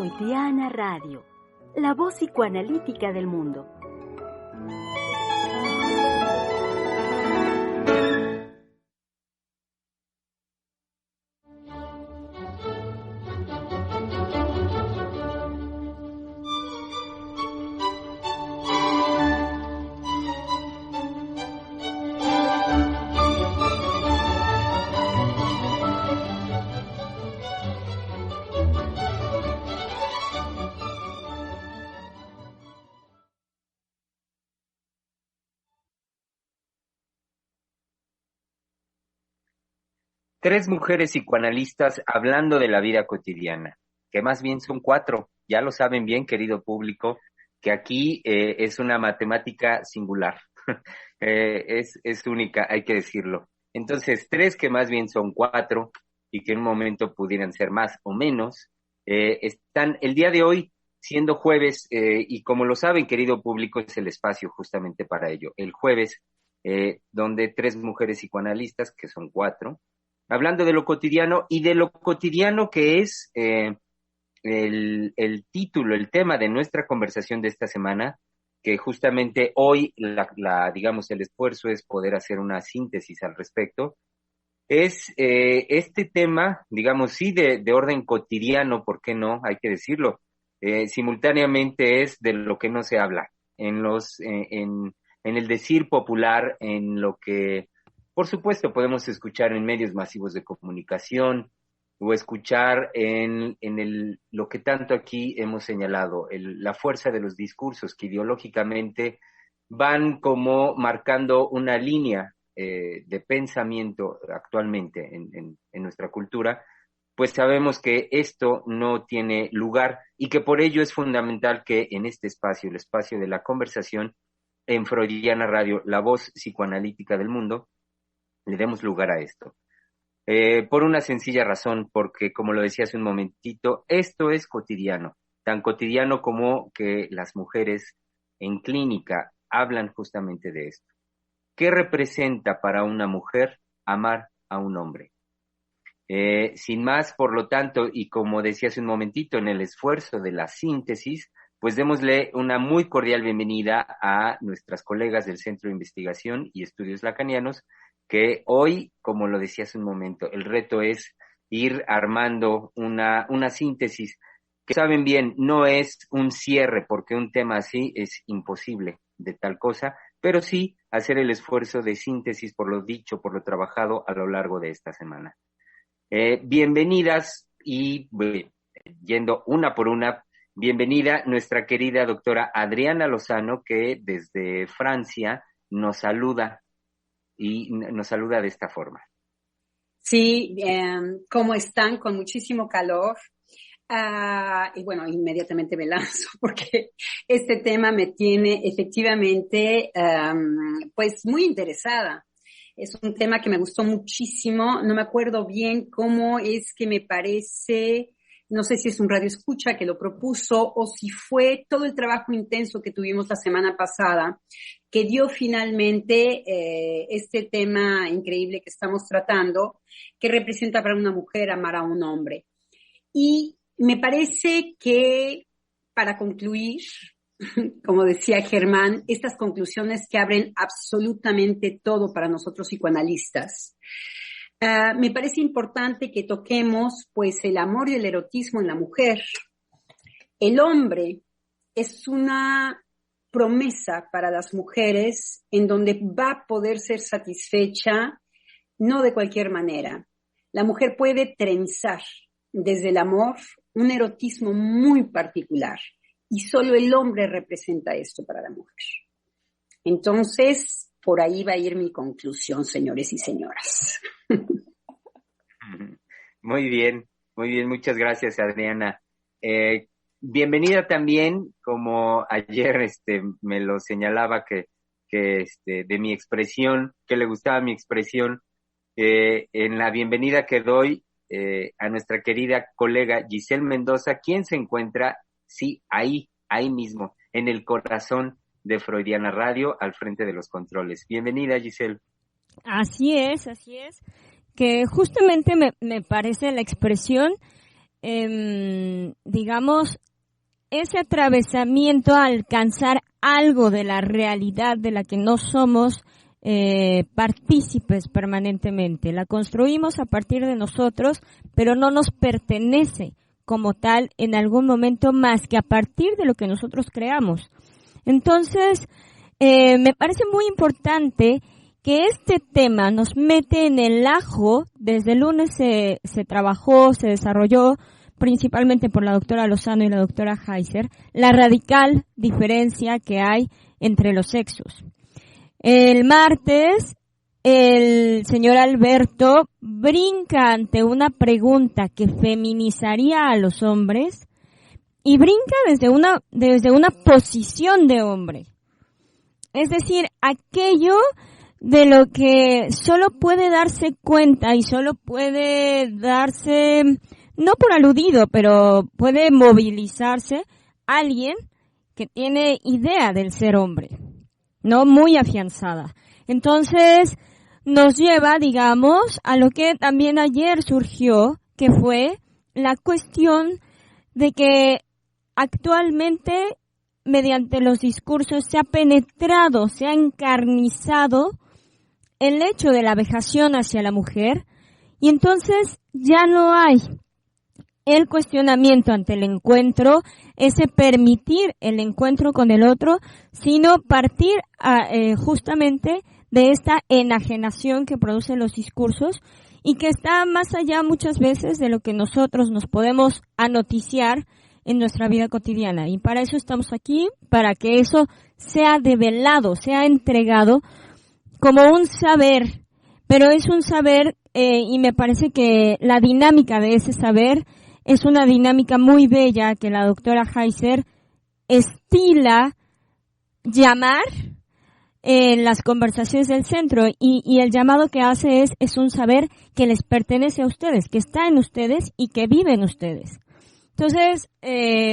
Freudiana Radio, la voz psicoanalítica del mundo. Tres mujeres psicoanalistas hablando de la vida cotidiana, que más bien son cuatro. Ya lo saben bien, querido público, que aquí es una matemática singular, es única, hay que decirlo. Entonces, tres que más bien son cuatro y que en un momento pudieran ser más o menos, están el día de hoy siendo jueves y como lo saben, querido público, es el espacio justamente para ello. El jueves, donde tres mujeres psicoanalistas, que son cuatro, hablando de lo cotidiano y de lo cotidiano que es el título, el tema de nuestra conversación de esta semana, que justamente hoy, digamos, el esfuerzo es poder hacer una síntesis al respecto, es este tema, digamos, sí, de orden cotidiano, ¿por qué no? Hay que decirlo. Simultáneamente es de lo que no se habla, en el decir popular, en lo que por supuesto, podemos escuchar en medios masivos de comunicación o escuchar lo que tanto aquí hemos señalado, la fuerza de los discursos que ideológicamente van como marcando una línea de pensamiento actualmente en nuestra cultura, pues sabemos que esto no tiene lugar y que por ello es fundamental que en este espacio, el espacio de la conversación en Freudiana Radio, la voz psicoanalítica del mundo, le demos lugar a esto. Por una sencilla razón, porque como lo decía hace un momentito, esto es cotidiano, tan cotidiano como que las mujeres en clínica hablan justamente de esto. ¿Qué representa para una mujer amar a un hombre? Sin más, por lo tanto, y como decía hace un momentito, en el esfuerzo de la síntesis, pues démosle una muy cordial bienvenida a nuestras colegas del Centro de Investigación y Estudios Lacanianos, que hoy, como lo decía hace un momento, el reto es ir armando una síntesis que saben bien, no es un cierre, porque un tema así es imposible de tal cosa, pero sí hacer el esfuerzo de síntesis por lo dicho, por lo trabajado a lo largo de esta semana. Bienvenidas y yendo una por una, bienvenida nuestra querida doctora Adriana Lozano, que desde Francia nos saluda de esta forma. Sí, ¿cómo están? Con muchísimo calor. Y bueno, inmediatamente me lanzo porque este tema me tiene efectivamente pues muy interesada. Es un tema que me gustó muchísimo. No me acuerdo bien cómo es que me parece, no sé si es un radio escucha que lo propuso o si fue todo el trabajo intenso que tuvimos la semana pasada que dio finalmente este tema increíble que estamos tratando, que representa para una mujer amar a un hombre. Y me parece que para concluir, como decía Germán, estas conclusiones que abren absolutamente todo para nosotros psicoanalistas, me parece importante que toquemos pues el amor y el erotismo en la mujer. El hombre es una promesa para las mujeres en donde va a poder ser satisfecha, no de cualquier manera. La mujer puede trenzar desde el amor un erotismo muy particular y solo el hombre representa esto para la mujer. Entonces, por ahí va a ir mi conclusión, señores y señoras. Muy bien, muchas gracias, Adriana. Bienvenida también, como ayer me lo señalaba que de mi expresión, que le gustaba mi expresión, en la bienvenida que doy a nuestra querida colega Giselle Mendoza, quien se encuentra, sí, ahí mismo, en el corazón de Freudiana Radio, al frente de los controles. Bienvenida, Giselle. Así es, que justamente me parece la expresión digamos, ese atravesamiento a alcanzar algo de la realidad de la que no somos partícipes permanentemente. La construimos a partir de nosotros, pero no nos pertenece como tal en algún momento más que a partir de lo que nosotros creamos. Entonces, me parece muy importante que este tema nos mete en el ajo. Desde el lunes se trabajó, se desarrolló, principalmente por la doctora Lozano y la doctora Heiser, la radical diferencia que hay entre los sexos. El martes, el señor Alberto brinca ante una pregunta que feminizaría a los hombres y brinca desde una posición de hombre. Es decir, aquello de lo que solo puede darse cuenta y solo puede darse, no por aludido, pero puede movilizarse alguien que tiene idea del ser hombre, ¿no? Muy afianzada. Entonces, nos lleva, digamos, a lo que también ayer surgió, que fue la cuestión de que actualmente, mediante los discursos, se ha penetrado, se ha encarnizado el hecho de la vejación hacia la mujer, y entonces ya no hay el cuestionamiento ante el encuentro, ese permitir el encuentro con el otro, sino partir justamente de esta enajenación que producen los discursos y que está más allá muchas veces de lo que nosotros nos podemos anoticiar en nuestra vida cotidiana. Y para eso estamos aquí, para que eso sea develado, sea entregado como un saber, pero es un saber y me parece que la dinámica de ese saber es una dinámica muy bella que la doctora Heiser estila llamar en las conversaciones del centro y el llamado que hace es un saber que les pertenece a ustedes, que está en ustedes y que vive en ustedes. Entonces,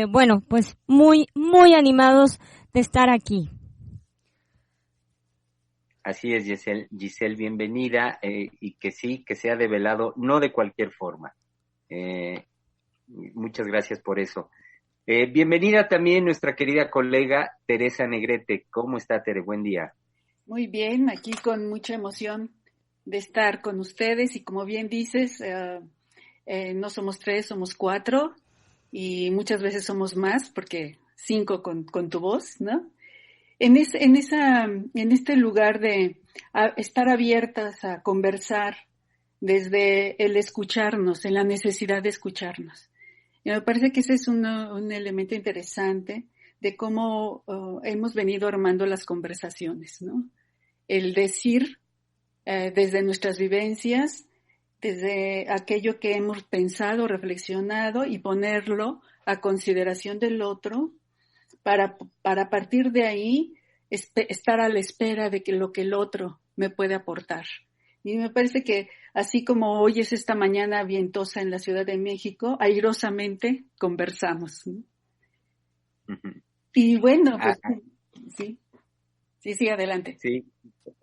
bueno, pues muy, muy animados de estar aquí. Así es, Giselle, bienvenida, y que sí, que sea develado, no de cualquier forma. Muchas gracias por eso. Bienvenida también nuestra querida colega Teresa Negrete. ¿Cómo está, Tere? Buen día. Muy bien, aquí con mucha emoción de estar con ustedes y como bien dices, no somos 3, somos 4 y muchas veces somos más porque 5 con tu voz, ¿no? En este lugar de estar abiertas a conversar desde el escucharnos, en la necesidad de escucharnos. Y me parece que ese es un elemento interesante de cómo hemos venido armando las conversaciones, ¿no? El decir desde nuestras vivencias, desde aquello que hemos pensado, reflexionado y ponerlo a consideración del otro para partir de ahí estar a la espera de que lo que el otro me puede aportar. Y me parece que así como hoy es esta mañana vientosa en la Ciudad de México, airosamente conversamos, ¿no? Uh-huh. Y bueno, pues sí, adelante. Sí,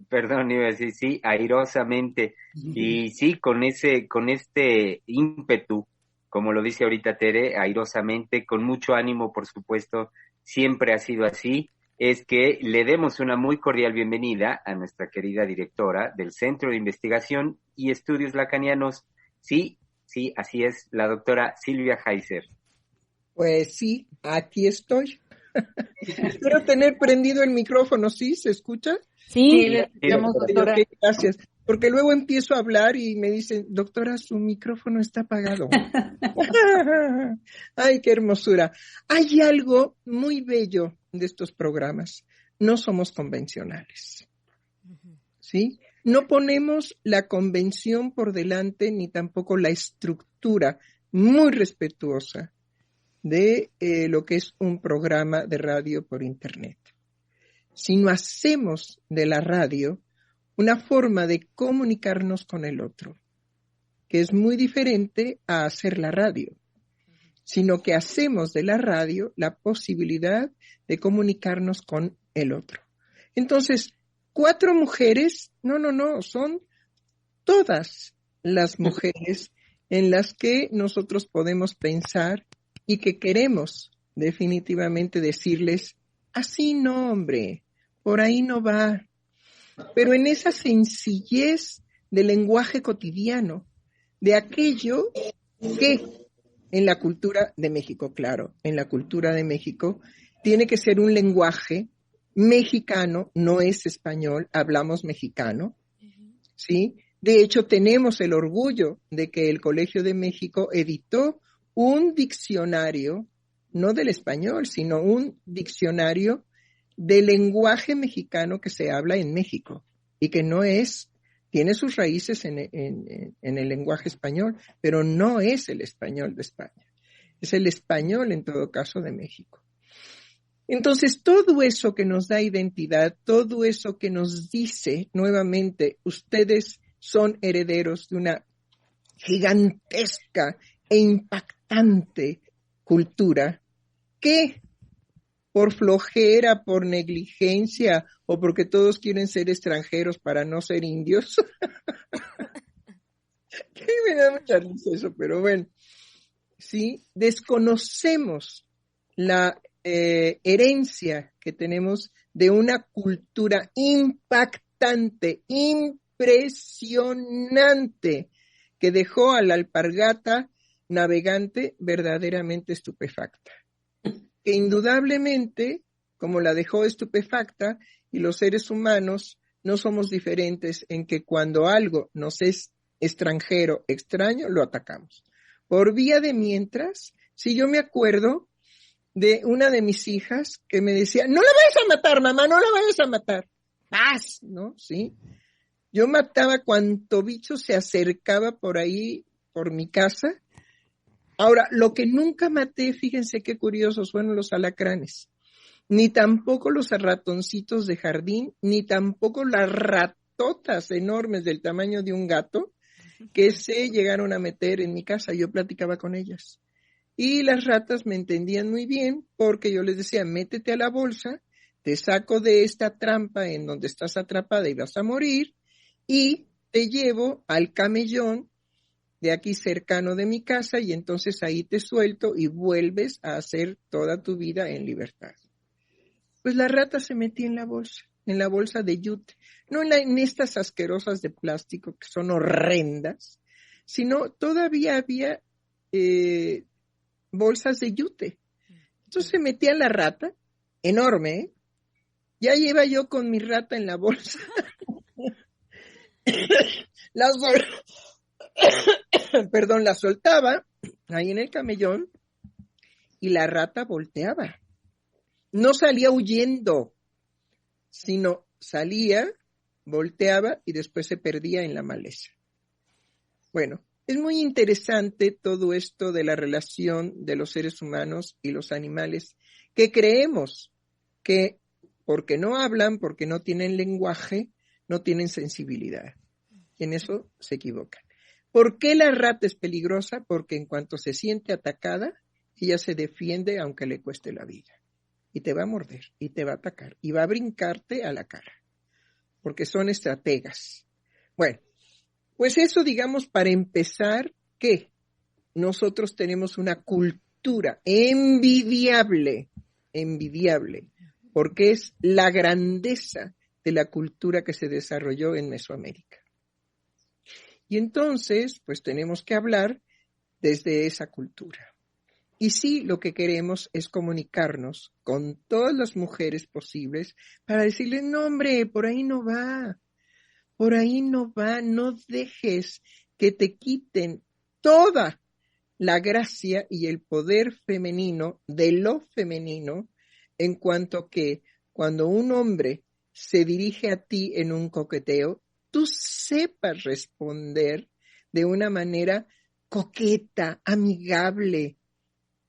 perdón, iba a decir, sí, airosamente. Uh-huh. Y sí, con este ímpetu, como lo dice ahorita Tere, airosamente, con mucho ánimo, por supuesto, siempre ha sido así. Es que le demos una muy cordial bienvenida a nuestra querida directora del Centro de Investigación y Estudios Lacanianos. Sí, así es, la doctora Silvia Heiser. Pues sí, aquí estoy. Espero tener prendido el micrófono, ¿sí? ¿Se escucha? Sí, le escuchamos, doctora. Okay, gracias. Porque luego empiezo a hablar y me dicen, doctora, su micrófono está apagado. Ay, qué hermosura. Hay algo muy bello de estos programas. No somos convencionales, ¿sí? No ponemos la convención por delante ni tampoco la estructura muy respetuosa de lo que es un programa de radio por internet, sino hacemos de la radio una forma de comunicarnos con el otro, que es muy diferente a hacer la radio, sino que hacemos de la radio la posibilidad de comunicarnos con el otro. Entonces, 4 mujeres, no, son todas las mujeres en las que nosotros podemos pensar y que queremos definitivamente decirles, así no, hombre, por ahí no va. Pero en esa sencillez del lenguaje cotidiano, de aquello que en la cultura de México, claro, en la cultura de México, tiene que ser un lenguaje mexicano, no es español, hablamos mexicano, ¿sí? De hecho, tenemos el orgullo de que el Colegio de México editó un diccionario, no del español, sino un diccionario del lenguaje mexicano que se habla en México y que no es, tiene sus raíces en el lenguaje español, pero no es el español de España. Es el español, en todo caso, de México. Entonces, todo eso que nos da identidad, todo eso que nos dice nuevamente, ustedes son herederos de una gigantesca e impactante cultura que por flojera, por negligencia o porque todos quieren ser extranjeros para no ser indios. Que me da mucha risa eso, pero bueno, sí, desconocemos la herencia que tenemos de una cultura impactante, impresionante, que dejó a la alpargata navegante verdaderamente estupefacta. Que indudablemente, como la dejó estupefacta, y los seres humanos no somos diferentes en que cuando algo nos es extranjero, extraño, lo atacamos. Por vía de mientras, si yo me acuerdo de una de mis hijas que me decía, no la vayas a matar, mamá, no la vayas a matar. ¡Paz! ¿No? ¿Sí? Yo mataba cuanto bicho se acercaba por ahí, por mi casa. Ahora, lo que nunca maté, fíjense qué curiosos, fueron los alacranes. Ni tampoco los ratoncitos de jardín, ni tampoco las ratotas enormes del tamaño de un gato que se llegaron a meter en mi casa. Yo platicaba con ellas. Y las ratas me entendían muy bien porque yo les decía, métete a la bolsa, te saco de esta trampa en donde estás atrapada y vas a morir, y te llevo al camellón de aquí cercano de mi casa y entonces ahí te suelto y vuelves a hacer toda tu vida en libertad. Pues la rata se metía en la bolsa de yute, no en estas asquerosas de plástico que son horrendas, sino todavía había bolsas de yute. Entonces se metía la rata, enorme, ¿eh? Ya iba yo con mi rata en la bolsa. la soltaba ahí en el camellón y la rata volteaba. No salía huyendo, sino salía, volteaba y después se perdía en la maleza. Bueno, es muy interesante todo esto de la relación de los seres humanos y los animales, que creemos que porque no hablan, porque no tienen lenguaje, no tienen sensibilidad. Y en eso se equivocan. ¿Por qué la rata es peligrosa? Porque en cuanto se siente atacada, ella se defiende aunque le cueste la vida. Y te va a morder, y te va a atacar, y va a brincarte a la cara. Porque son estrategas. Bueno, pues eso, digamos, para empezar, que nosotros tenemos una cultura envidiable, porque es la grandeza de la cultura que se desarrolló en Mesoamérica. Y entonces, pues tenemos que hablar desde esa cultura. Y sí, lo que queremos es comunicarnos con todas las mujeres posibles para decirles, no hombre, por ahí no va, no dejes que te quiten toda la gracia y el poder femenino de lo femenino, en cuanto que cuando un hombre se dirige a ti en un coqueteo, tú sepas responder de una manera coqueta, amigable,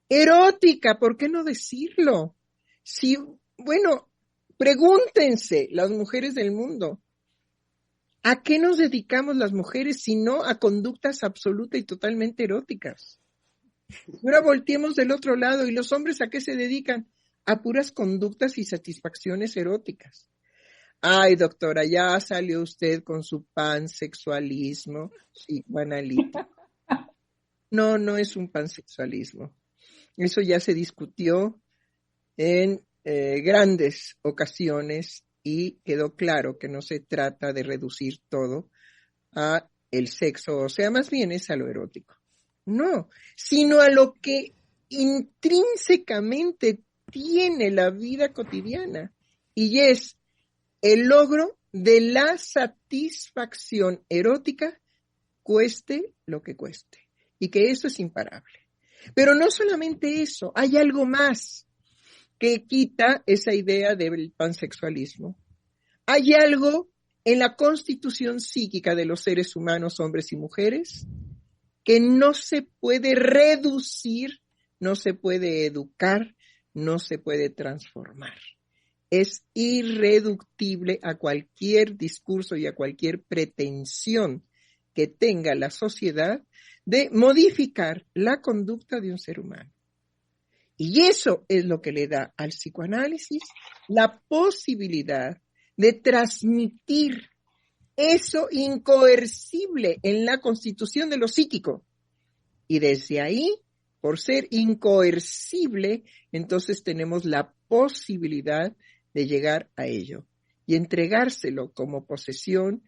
erótica, ¿por qué no decirlo? Si, bueno, pregúntense las mujeres del mundo, ¿a qué nos dedicamos las mujeres si no a conductas absoluta y totalmente eróticas? Ahora volteemos del otro lado, ¿y los hombres a qué se dedican? A puras conductas y satisfacciones eróticas. Ay, doctora, ya salió usted con su pansexualismo psicoanalítico. no es un pansexualismo. Eso ya se discutió en grandes ocasiones y quedó claro que no se trata de reducir todo a el sexo, o sea, más bien es a lo erótico. No, sino a lo que intrínsecamente tiene la vida cotidiana y es el logro de la satisfacción erótica, cueste lo que cueste, y que eso es imparable. Pero no solamente eso, hay algo más que quita esa idea del pansexualismo. Hay algo en la constitución psíquica de los seres humanos, hombres y mujeres, que no se puede reducir, no se puede educar, no se puede transformar. Es irreductible a cualquier discurso y a cualquier pretensión que tenga la sociedad de modificar la conducta de un ser humano. Y eso es lo que le da al psicoanálisis la posibilidad de transmitir eso incoercible en la constitución de lo psíquico. Y desde ahí, por ser incoercible, entonces tenemos la posibilidad de llegar a ello y entregárselo como posesión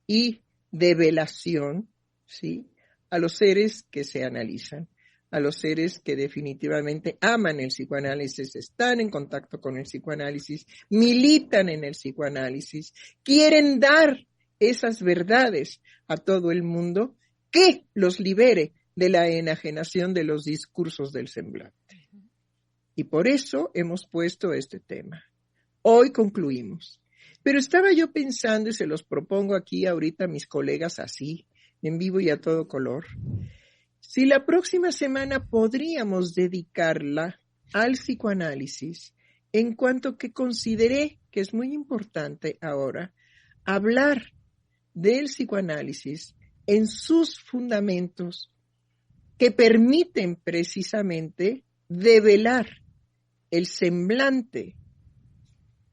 y develación, ¿sí?, a los seres que se analizan, a los seres que definitivamente aman el psicoanálisis, están en contacto con el psicoanálisis, militan en el psicoanálisis, quieren dar esas verdades a todo el mundo que los libere de la enajenación de los discursos del semblante. Y por eso hemos puesto este tema. Hoy concluimos. Pero estaba yo pensando, y se los propongo aquí ahorita a mis colegas así, en vivo y a todo color, si la próxima semana podríamos dedicarla al psicoanálisis, en cuanto que consideré que es muy importante ahora hablar del psicoanálisis en sus fundamentos que permiten precisamente develar el semblante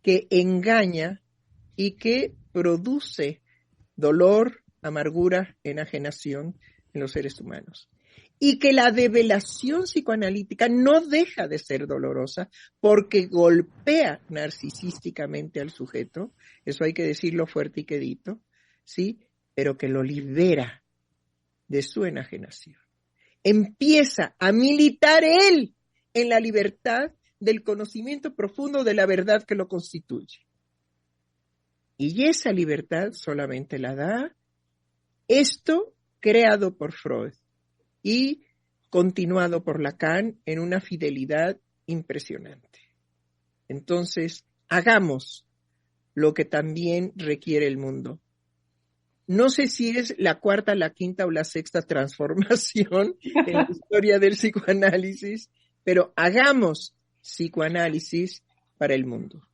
que engaña y que produce dolor, amargura, enajenación en los seres humanos. Y que la develación psicoanalítica no deja de ser dolorosa porque golpea narcisísticamente al sujeto, eso hay que decirlo fuerte y quedito, ¿sí? Pero que lo libera de su enajenación. Empieza a militar él en la libertad del conocimiento profundo de la verdad que lo constituye. Y esa libertad solamente la da esto creado por Freud y continuado por Lacan en una fidelidad impresionante. Entonces, hagamos lo que también requiere el mundo. No sé si es la cuarta, la quinta o la sexta transformación en la historia del psicoanálisis, pero hagamos psicoanálisis para el mundo.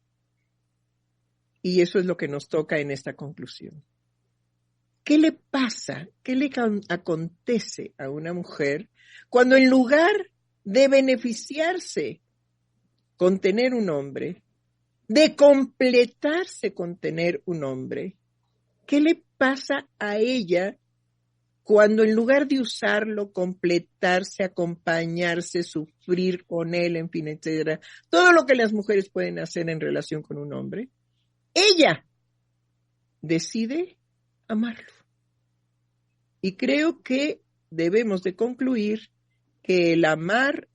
Y eso es lo que nos toca en esta conclusión. ¿Qué le pasa? ¿Qué le acontece a una mujer cuando en lugar de beneficiarse con tener un hombre, de completarse con tener un hombre, qué le pasa a ella cuando en lugar de usarlo, completarse, acompañarse, sufrir con él, en fin, etcétera, todo lo que las mujeres pueden hacer en relación con un hombre, ella decide amarlo? Y creo que debemos de concluir que el amar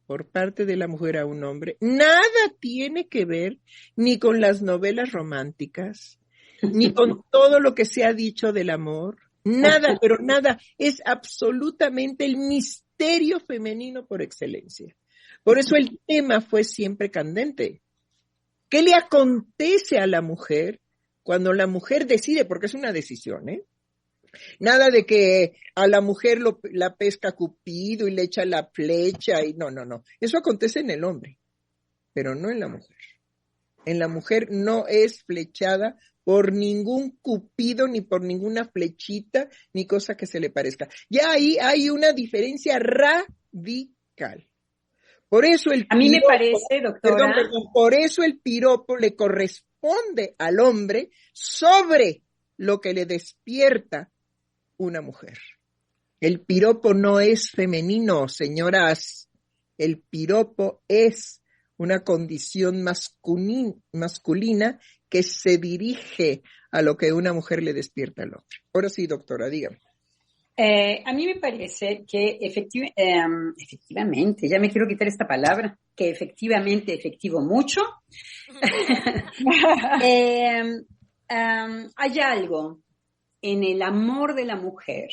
por parte de la mujer a un hombre nada tiene que ver ni con las novelas románticas, ni con todo lo que se ha dicho del amor, nada, pero nada, es absolutamente el misterio femenino por excelencia. Por eso el tema fue siempre candente. ¿Qué le acontece a la mujer cuando la mujer decide? Porque es una decisión, ¿eh? Nada de que a la mujer la pesca Cupido y le echa la flecha y no. Eso acontece en el hombre, pero no en la mujer. En la mujer no es flechada por ningún Cupido, ni por ninguna flechita, ni cosa que se le parezca. Ya ahí hay una diferencia radical. Por eso el piropo, a mí me parece, doctora. Por eso el piropo le corresponde al hombre sobre lo que le despierta una mujer. El piropo no es femenino, señoras. El piropo es una condición masculina que se dirige a lo que una mujer le despierta al hombre. Ahora sí, doctora, dígame. A mí me parece que efectivamente, ya me quiero quitar esta palabra, que efectivamente, efectivo mucho. Hay algo en el amor de la mujer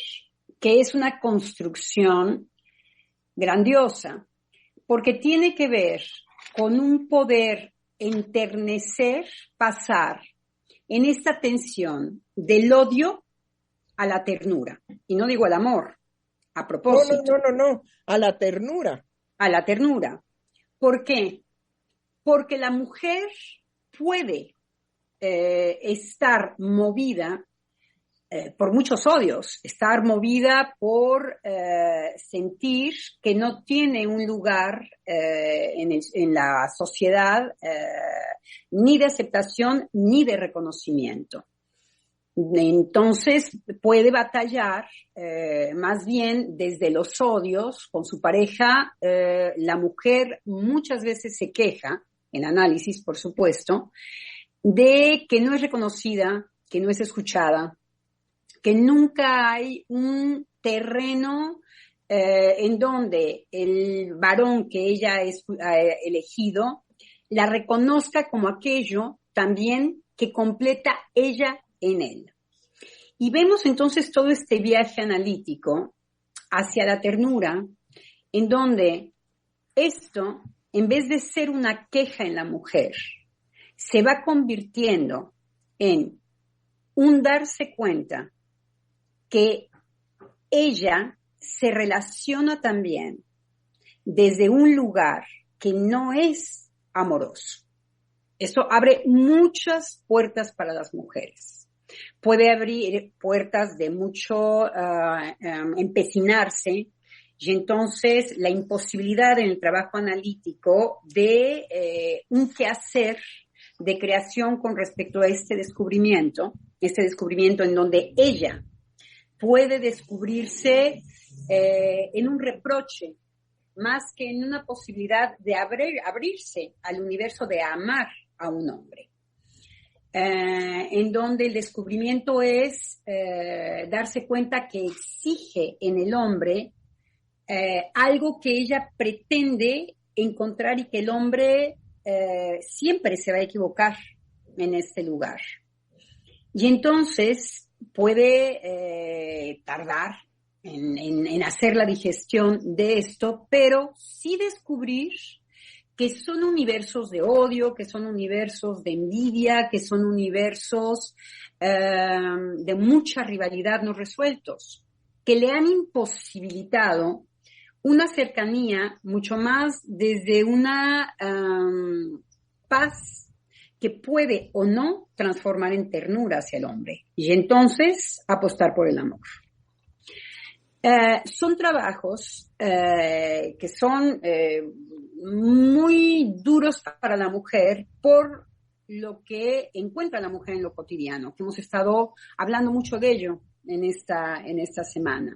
que es una construcción grandiosa, porque tiene que ver con un poder enternecer, pasar en esta tensión del odio a la ternura. Y no digo al amor, a propósito. No, a la ternura. A la ternura. ¿Por qué? Porque la mujer puede estar movida por muchos odios, estar movida por sentir que no tiene un lugar en la sociedad ni de aceptación ni de reconocimiento. Entonces puede batallar más bien desde los odios con su pareja. La mujer muchas veces se queja, en análisis por supuesto, de que no es reconocida, que no es escuchada, que nunca hay un terreno en donde el varón que ella ha elegido la reconozca como aquello también que completa ella en él. Y vemos entonces todo este viaje analítico hacia la ternura, en donde esto, en vez de ser una queja en la mujer, se va convirtiendo en un darse cuenta que ella se relaciona también desde un lugar que no es amoroso. Esto abre muchas puertas para las mujeres. Puede abrir puertas de mucho empecinarse, y entonces la imposibilidad en el trabajo analítico de un quehacer de creación con respecto a este descubrimiento en donde ella puede descubrirse en un reproche, más que en una posibilidad de abrirse al universo de amar a un hombre. En donde el descubrimiento es darse cuenta que exige en el hombre algo que ella pretende encontrar y que el hombre siempre se va a equivocar en este lugar. Y entonces puede tardar en hacer la digestión de esto, pero sí descubrir que son universos de odio, que son universos de envidia, que son universos de mucha rivalidad no resueltos, que le han imposibilitado una cercanía mucho más desde una paz que puede o no transformar en ternura hacia el hombre, y entonces apostar por el amor. Son trabajos que son muy duros para la mujer por lo que encuentra la mujer en lo cotidiano, que hemos estado hablando mucho de ello en esta semana.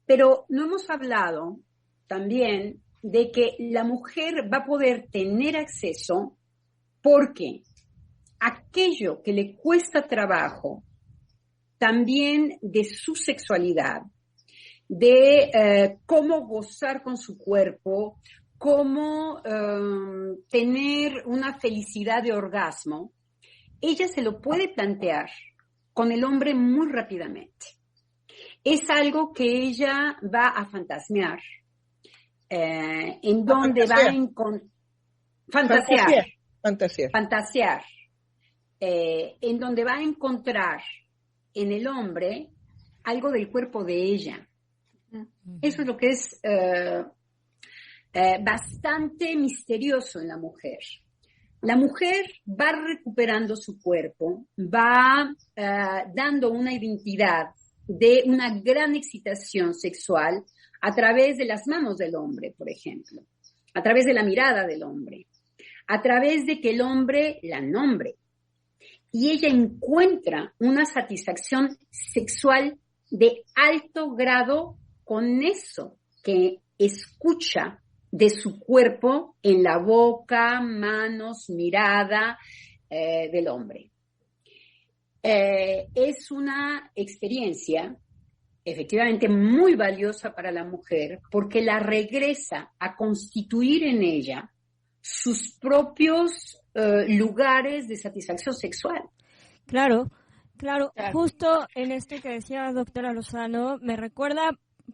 Pero no hemos hablado también de que la mujer va a poder tener acceso porque aquello que le cuesta trabajo también de su sexualidad, de cómo gozar con su cuerpo, cómo tener una felicidad de orgasmo, ella se lo puede plantear con el hombre muy rápidamente. Es algo que ella va a fantasmear, en donde va a fantasear, en donde va a encontrar en el hombre algo del cuerpo de ella. Eso es lo que es bastante misterioso en la mujer. La mujer va recuperando su cuerpo, va dando una identidad de una gran excitación sexual a través de las manos del hombre, por ejemplo, a través de la mirada del hombre, a través de que el hombre la nombre. Y ella encuentra una satisfacción sexual de alto grado con eso que escucha de su cuerpo en la boca, manos, mirada del hombre. Es una experiencia efectivamente muy valiosa para la mujer porque la regresa a constituir en ella sus propios lugares de satisfacción sexual. Claro, justo en esto que decía la doctora Lozano, me recuerda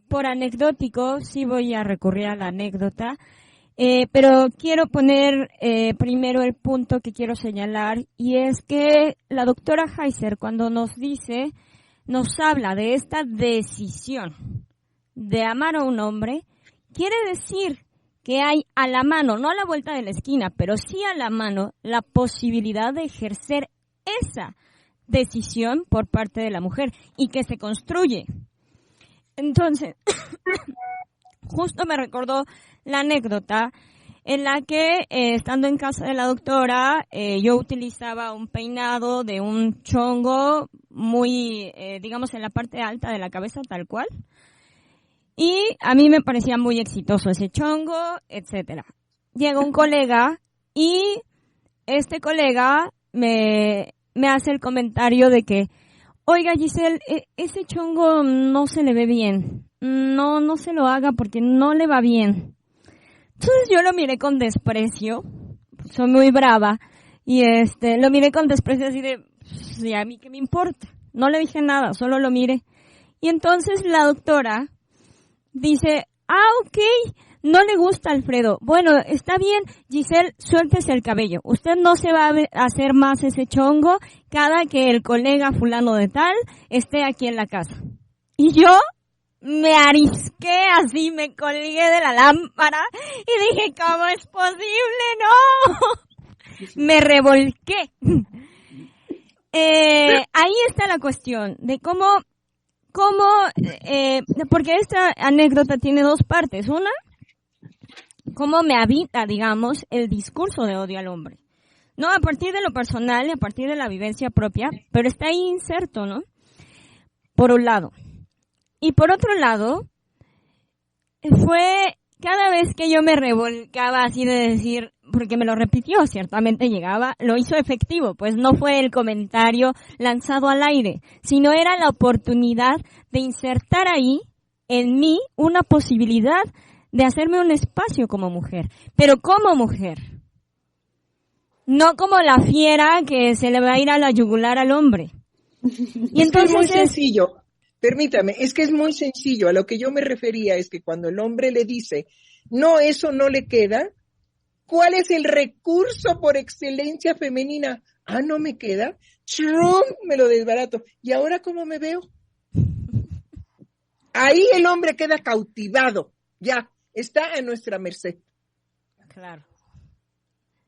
por anecdótico, sí voy a recurrir a la anécdota, pero quiero poner primero el punto que quiero señalar, y es que la doctora Heiser, cuando nos habla de esta decisión de amar a un hombre, quiere decir que hay a la mano, no a la vuelta de la esquina, pero sí a la mano, la posibilidad de ejercer esa decisión por parte de la mujer y que se construye. Entonces, justo me recordó la anécdota en la que, estando en casa de la doctora, yo utilizaba un peinado de un chongo muy, digamos, en la parte alta de la cabeza, tal cual. Y a mí me parecía muy exitoso ese chongo, etcétera. Llega un colega y este colega me hace el comentario de que, oiga Giselle, ese chongo no se le ve bien. No se lo haga porque no le va bien. Entonces yo lo miré con desprecio, soy muy brava, y lo miré con desprecio así de, sí, a mí qué me importa. No le dije nada, solo lo miré. Y entonces la doctora dice, ok, no le gusta Alfredo. Bueno, está bien, Giselle, suéltese el cabello. Usted no se va a hacer más ese chongo cada que el colega fulano de tal esté aquí en la casa. Y yo me arisqué así, me colgué de la lámpara y dije, ¿cómo es posible? ¡No! Me revolqué. Ahí está la cuestión de cómo, porque esta anécdota tiene dos partes. Una, cómo me habita, digamos, el discurso de odio al hombre. No a partir de lo personal y a partir de la vivencia propia, pero está ahí inserto, ¿no? Por un lado. Y por otro lado, fue cada vez que yo me revolcaba así de decir, porque me lo repitió, ciertamente llegaba, lo hizo efectivo, pues no fue el comentario lanzado al aire, sino era la oportunidad de insertar ahí, en mí, una posibilidad de hacerme un espacio como mujer, pero como mujer. No como la fiera que se le va a ir a la yugular al hombre. Y entonces es muy sencillo. Permítame, es que es muy sencillo. A lo que yo me refería es que cuando el hombre le dice, no, eso no le queda, ¿cuál es el recurso por excelencia femenina? Ah, no me queda, ¡chrum! Me lo desbarato. ¿Y ahora cómo me veo? Ahí el hombre queda cautivado, ya, está a nuestra merced. Claro.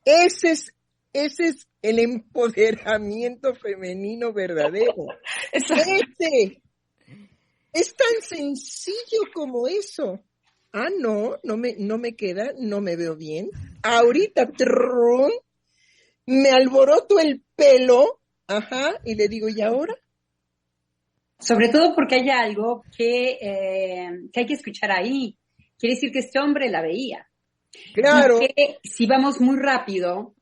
Ese es el empoderamiento femenino verdadero. Ese. Es tan sencillo como eso. Ah, no me queda, no me veo bien. Ahorita, trrrrón, me alboroto el pelo, y le digo, ¿y ahora? Sobre todo porque hay algo que hay que escuchar ahí. Quiere decir que este hombre la veía. Claro. Y que si vamos muy rápido,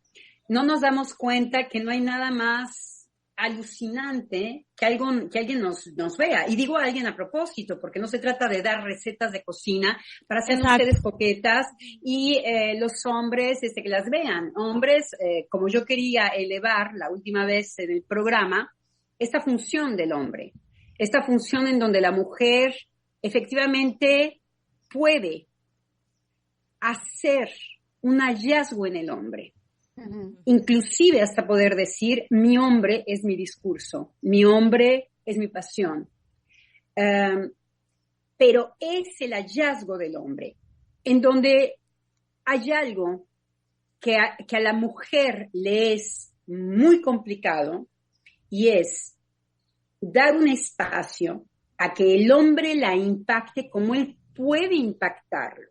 no nos damos cuenta que no hay nada más alucinante que alguien nos vea. Y digo a alguien a propósito, porque no se trata de dar recetas de cocina para hacer ustedes coquetas y los hombres que las vean. Hombres, como yo quería elevar la última vez en el programa, esta función del hombre, esta función en donde la mujer efectivamente puede hacer un hallazgo en el hombre. Uh-huh. Inclusive hasta poder decir, mi hombre es mi discurso, mi hombre es mi pasión. Pero es el hallazgo del hombre, en donde hay algo que a la mujer le es muy complicado, y es dar un espacio a que el hombre la impacte como él puede impactarlo.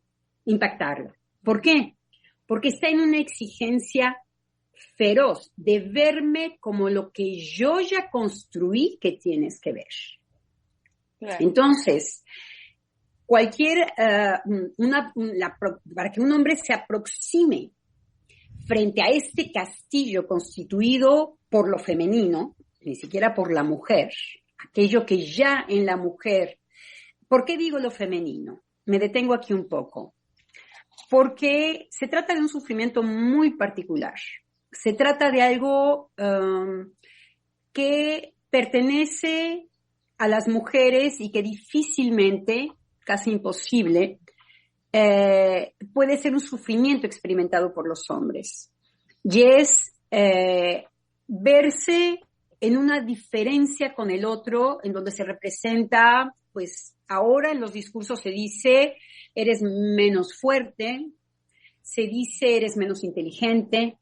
¿Por qué? Porque está en una exigencia feroz de verme como lo que yo ya construí que tienes que ver. Claro. Entonces, para que un hombre se aproxime frente a este castillo constituido por lo femenino, ni siquiera por la mujer, aquello que ya en la mujer. ¿Por qué digo lo femenino? Me detengo aquí un poco. Porque se trata de un sufrimiento muy particular. Se trata de algo que pertenece a las mujeres y que difícilmente, casi imposible, puede ser un sufrimiento experimentado por los hombres. Y es verse en una diferencia con el otro, en donde se representa, pues ahora en los discursos se dice, eres menos fuerte, se dice, eres menos inteligente,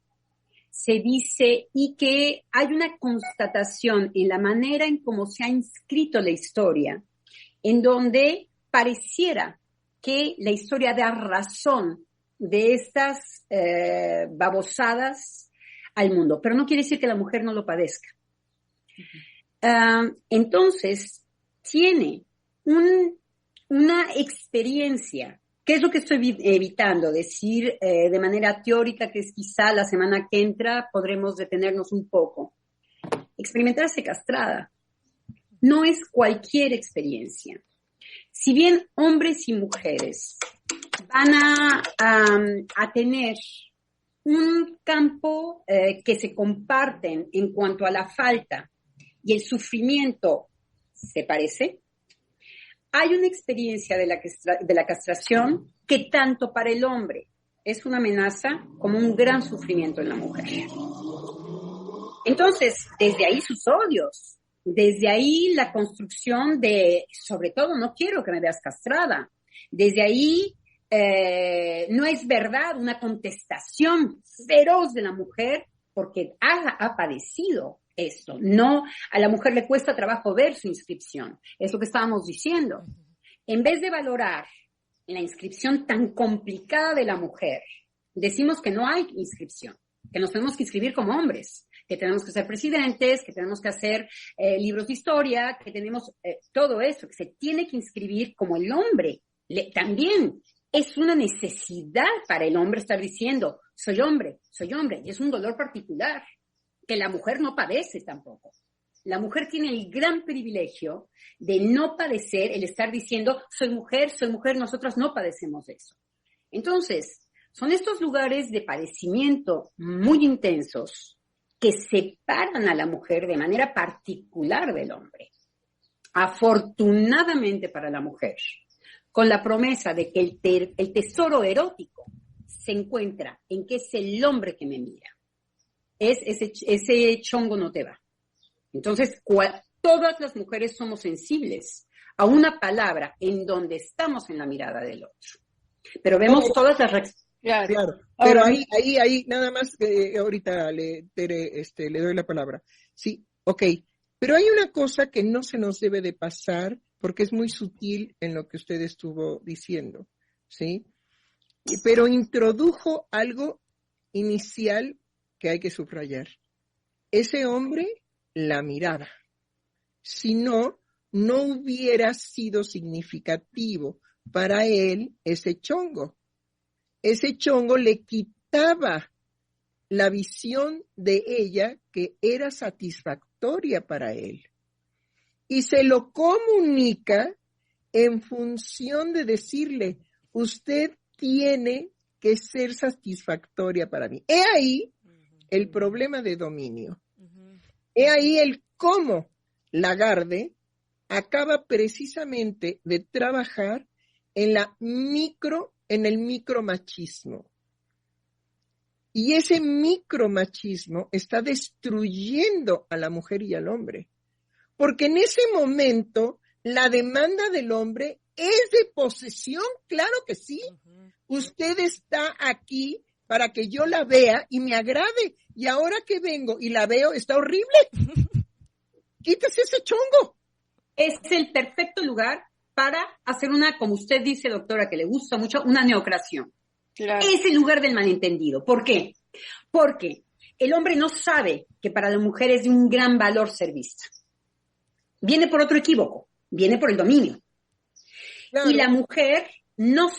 se dice, y que hay una constatación en la manera en cómo se ha inscrito la historia, en donde pareciera que la historia da razón de estas babosadas al mundo, pero no quiere decir que la mujer no lo padezca. Entonces, tiene una experiencia, que es lo que estoy evitando decir de manera teórica, que es quizá la semana que entra podremos detenernos un poco. Experimentarse castrada no es cualquier experiencia. Si bien hombres y mujeres van a tener un campo que se comparten en cuanto a la falta y el sufrimiento se parece, hay una experiencia de la castración que tanto para el hombre es una amenaza como un gran sufrimiento en la mujer. Entonces, desde ahí sus odios, desde ahí la construcción de, sobre todo, no quiero que me veas castrada. Desde ahí no es verdad una contestación feroz de la mujer porque ha padecido esto. No, a la mujer le cuesta trabajo ver su inscripción. Es lo que estábamos diciendo. En vez de valorar la inscripción tan complicada de la mujer, decimos que no hay inscripción, que nos tenemos que inscribir como hombres, que tenemos que ser presidentes, que tenemos que hacer libros de historia, que tenemos todo eso, que se tiene que inscribir como el hombre. También es una necesidad para el hombre estar diciendo, soy hombre, y es un dolor particular que la mujer no padece tampoco. La mujer tiene el gran privilegio de no padecer el estar diciendo, soy mujer, nosotras no padecemos de eso. Entonces, son estos lugares de padecimiento muy intensos que separan a la mujer de manera particular del hombre. Afortunadamente para la mujer, con la promesa de que el tesoro erótico se encuentra en que es el hombre que me mira. Ese chongo no te va. Entonces, todas las mujeres somos sensibles a una palabra en donde estamos en la mirada del otro. Pero vemos todas las reacciones. Claro. Pero ahí, nada más que ahorita le doy la palabra. Sí, ok. Pero hay una cosa que no se nos debe de pasar, porque es muy sutil en lo que usted estuvo diciendo, ¿sí? Pero introdujo algo inicial que hay que subrayar. Ese hombre la miraba. Si no, no hubiera sido significativo para él ese chongo. Ese chongo le quitaba la visión de ella que era satisfactoria para él. Y se lo comunica en función de decirle, usted tiene que ser satisfactoria para mí. He ahí el problema de dominio. He ahí el cómo Lagarde acaba precisamente de trabajar en el micromachismo. Y ese micromachismo está destruyendo a la mujer y al hombre. Porque en ese momento la demanda del hombre es de posesión, claro que sí. Usted está aquí para que yo la vea y me agrade. Y ahora que vengo y la veo, está horrible. Quítese ese chongo. Es el perfecto lugar para hacer una, como usted dice, doctora, que le gusta mucho, una neocreación. Claro. Es el lugar del malentendido. ¿Por qué? Porque el hombre no sabe que para la mujer es de un gran valor ser vista. Viene por otro equívoco. viene por el dominio. Claro. Y la mujer no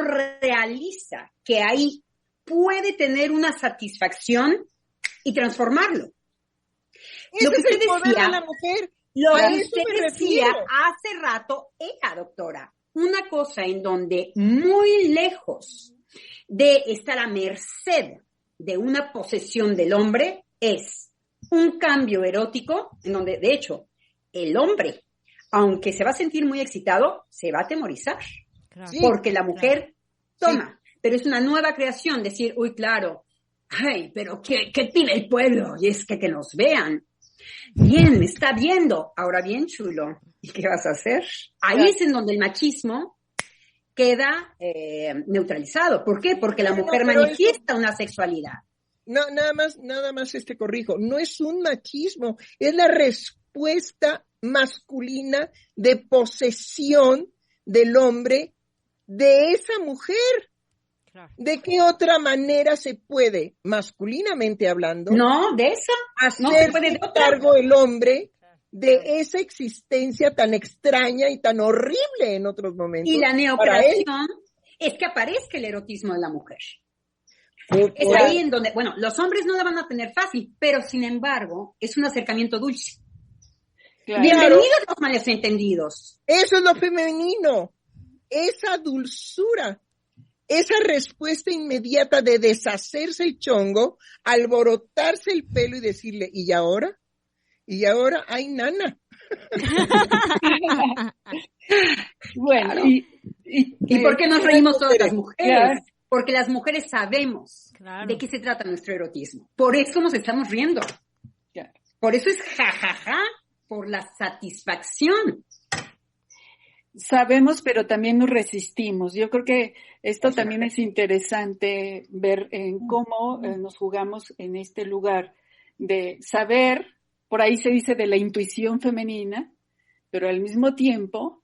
realiza que ahí puede tener una satisfacción y transformarlo. Ese Lo que es usted el poder decía, de la mujer. lo A que eso usted me decía refiero. hace rato era, doctora, una cosa en donde muy lejos de estar a merced de una posesión del hombre es un cambio erótico en donde, de hecho, el hombre, aunque se va a sentir muy excitado, se va a atemorizar. Claro. Sí, Porque la mujer claro. toma, pero es una nueva creación, decir, uy, claro, ay, pero ¿qué pide el pueblo? Y es que nos vean. Bien, me está viendo. Ahora bien, chulo, ¿y qué vas a hacer? Ahí Claro. es en donde el machismo queda neutralizado. ¿Por qué? Porque la No, mujer pero manifiesta una sexualidad. No, nada más corrijo. No es un machismo, es la respuesta masculina de posesión del hombre de esa mujer. Claro. ¿De qué otra manera se puede, masculinamente hablando, No, de eso. No se hacerse puede de otra. cargo el hombre de esa existencia tan extraña y tan horrible en otros momentos? Y la para él? neocreación es que aparezca el erotismo de la mujer. Es ahí en donde, bueno, los hombres no la van a tener fácil, pero sin embargo, es un acercamiento dulce. Claro. Bienvenidos los malentendidos. Eso es lo femenino, esa dulzura, esa respuesta inmediata de deshacerse el chongo, alborotarse el pelo y decirle, ¿y ahora? ¿Y ahora? ¡Ay, nana! Bueno, Claro. y ¿Y por qué nos reímos todas las Claro. mujeres? Porque las mujeres sabemos Claro. de qué se trata nuestro erotismo. Por eso nos estamos riendo. Claro. Por eso es jajaja, por la satisfacción. Sabemos, pero también nos resistimos. Yo creo que esto también es interesante ver en cómo nos jugamos en este lugar de saber, por ahí se dice de la intuición femenina, pero al mismo tiempo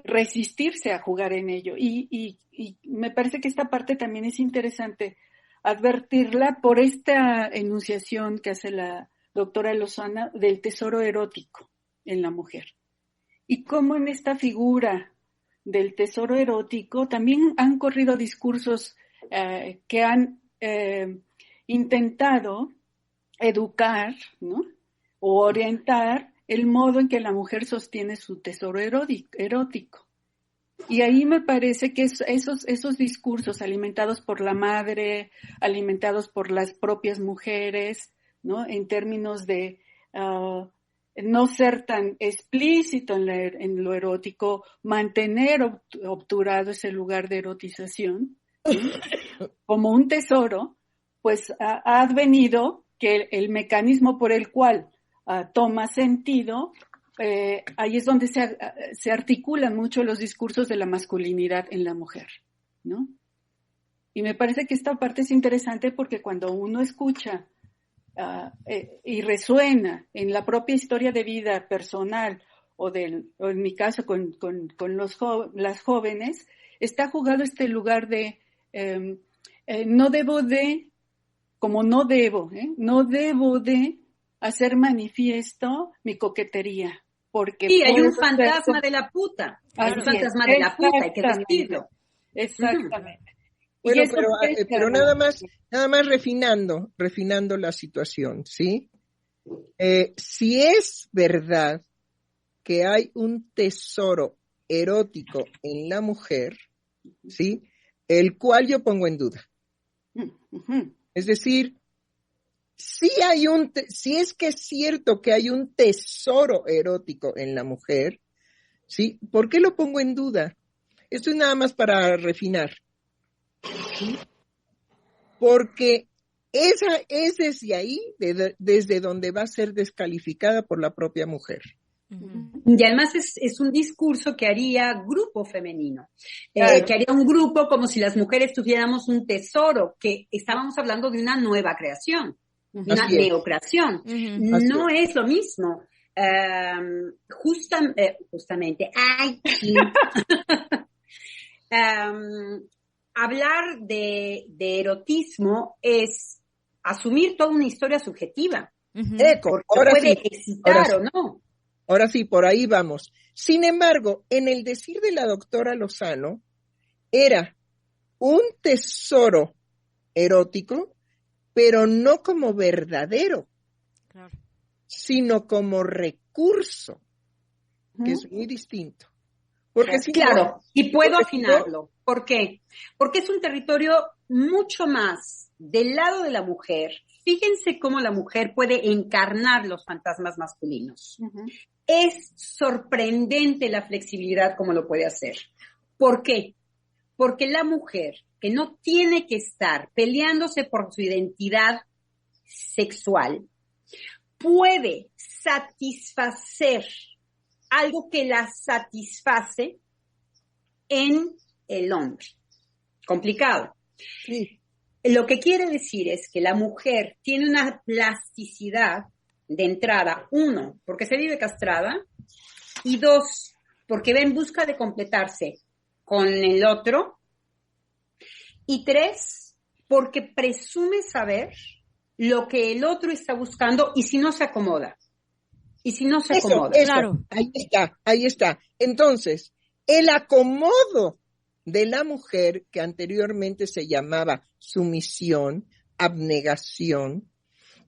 resistirse a jugar en ello. Y me parece que esta parte también es interesante advertirla por esta enunciación que hace la doctora Lozana del tesoro erótico en la mujer. Y cómo en esta figura del tesoro erótico también han corrido discursos que han intentado educar, ¿no? O orientar el modo en que la mujer sostiene su tesoro erótico. Y ahí me parece que esos discursos alimentados por la madre, alimentados por las propias mujeres, ¿no? En términos de no ser tan explícito en lo erótico, mantener obturado ese lugar de erotización, ¿no? Como un tesoro, pues ha advenido que el mecanismo por el cual toma sentido, ahí es donde se articulan mucho los discursos de la masculinidad en la mujer, ¿no? Y me parece que esta parte es interesante porque cuando uno escucha y resuena en la propia historia de vida personal o en mi caso con las jóvenes, está jugado este lugar de no debo de hacer manifiesto mi coquetería. Porque Sí, hay un puedo fantasma de la puta. Hay un fantasma de la puta, hay que decirlo. Exactamente. Bueno, Y eso pero nada más refinando la situación, ¿sí? Si es verdad que hay un tesoro erótico en la mujer, ¿sí? El cual yo pongo en duda. Uh-huh. Es decir, si es que es cierto que hay un tesoro erótico en la mujer, ¿sí? ¿Por qué lo pongo en duda? Esto es nada más para refinar. ¿Sí? Porque esa es desde ahí, desde donde va a ser descalificada por la propia mujer. Y además es un discurso que haría grupo femenino, Claro. que haría un grupo como si las mujeres tuviéramos un tesoro, que estábamos hablando de una nueva creación, de una Así es. neocreación. Así No es lo mismo. Justamente, ay, sí. Hablar de erotismo es asumir toda una historia subjetiva, Eco, porque ahora puede sí, excitar o no. Ahora sí, por ahí vamos. Sin embargo, en el decir de la doctora Lozano, era un tesoro erótico, pero no como verdadero, claro, sino como recurso, que es muy distinto. Porque claro, y puedo afinarlo. ¿Por qué? Porque es un territorio mucho más del lado de la mujer. Fíjense cómo la mujer puede encarnar los fantasmas masculinos. Es sorprendente la flexibilidad como lo puede hacer. ¿Por qué? Porque la mujer, que no tiene que estar peleándose por su identidad sexual, puede satisfacer algo que la satisface en el hombre. Complicado. Sí. Lo que quiere decir es que la mujer tiene una plasticidad de entrada, 1, porque se vive castrada, y 2, porque va en busca de completarse con el otro, y 3, porque presume saber lo que el otro está buscando y si no se acomoda. Y si no se acomoda. Claro. Ahí está. Entonces, el acomodo de la mujer, que anteriormente se llamaba sumisión, abnegación,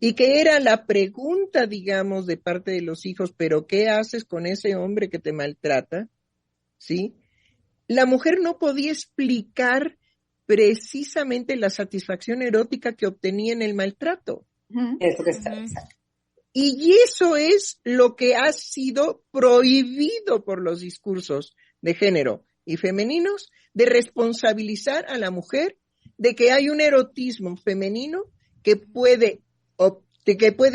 y que era la pregunta, digamos, de parte de los hijos, pero ¿qué haces con ese hombre que te maltrata? ¿Sí? La mujer no podía explicar precisamente la satisfacción erótica que obtenía en el maltrato. Eso que está exacto. Y eso es lo que ha sido prohibido por los discursos de género y femeninos, de responsabilizar a la mujer de que hay un erotismo femenino que puede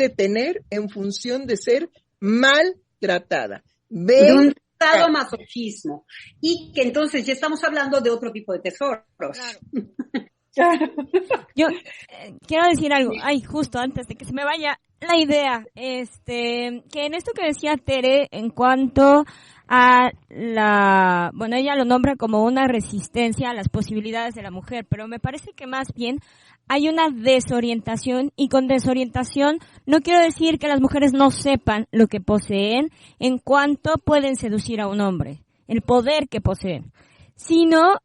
tener en función de ser maltratada. De un estado masochismo. Y que entonces ya estamos hablando de otro tipo de tesoros. Claro. Yo quiero decir algo, justo antes de que se me vaya la idea, que en esto que decía Tere en cuanto a ella lo nombra como una resistencia a las posibilidades de la mujer, pero me parece que más bien hay una desorientación, y con desorientación no quiero decir que las mujeres no sepan lo que poseen en cuanto pueden seducir a un hombre, el poder que poseen, sino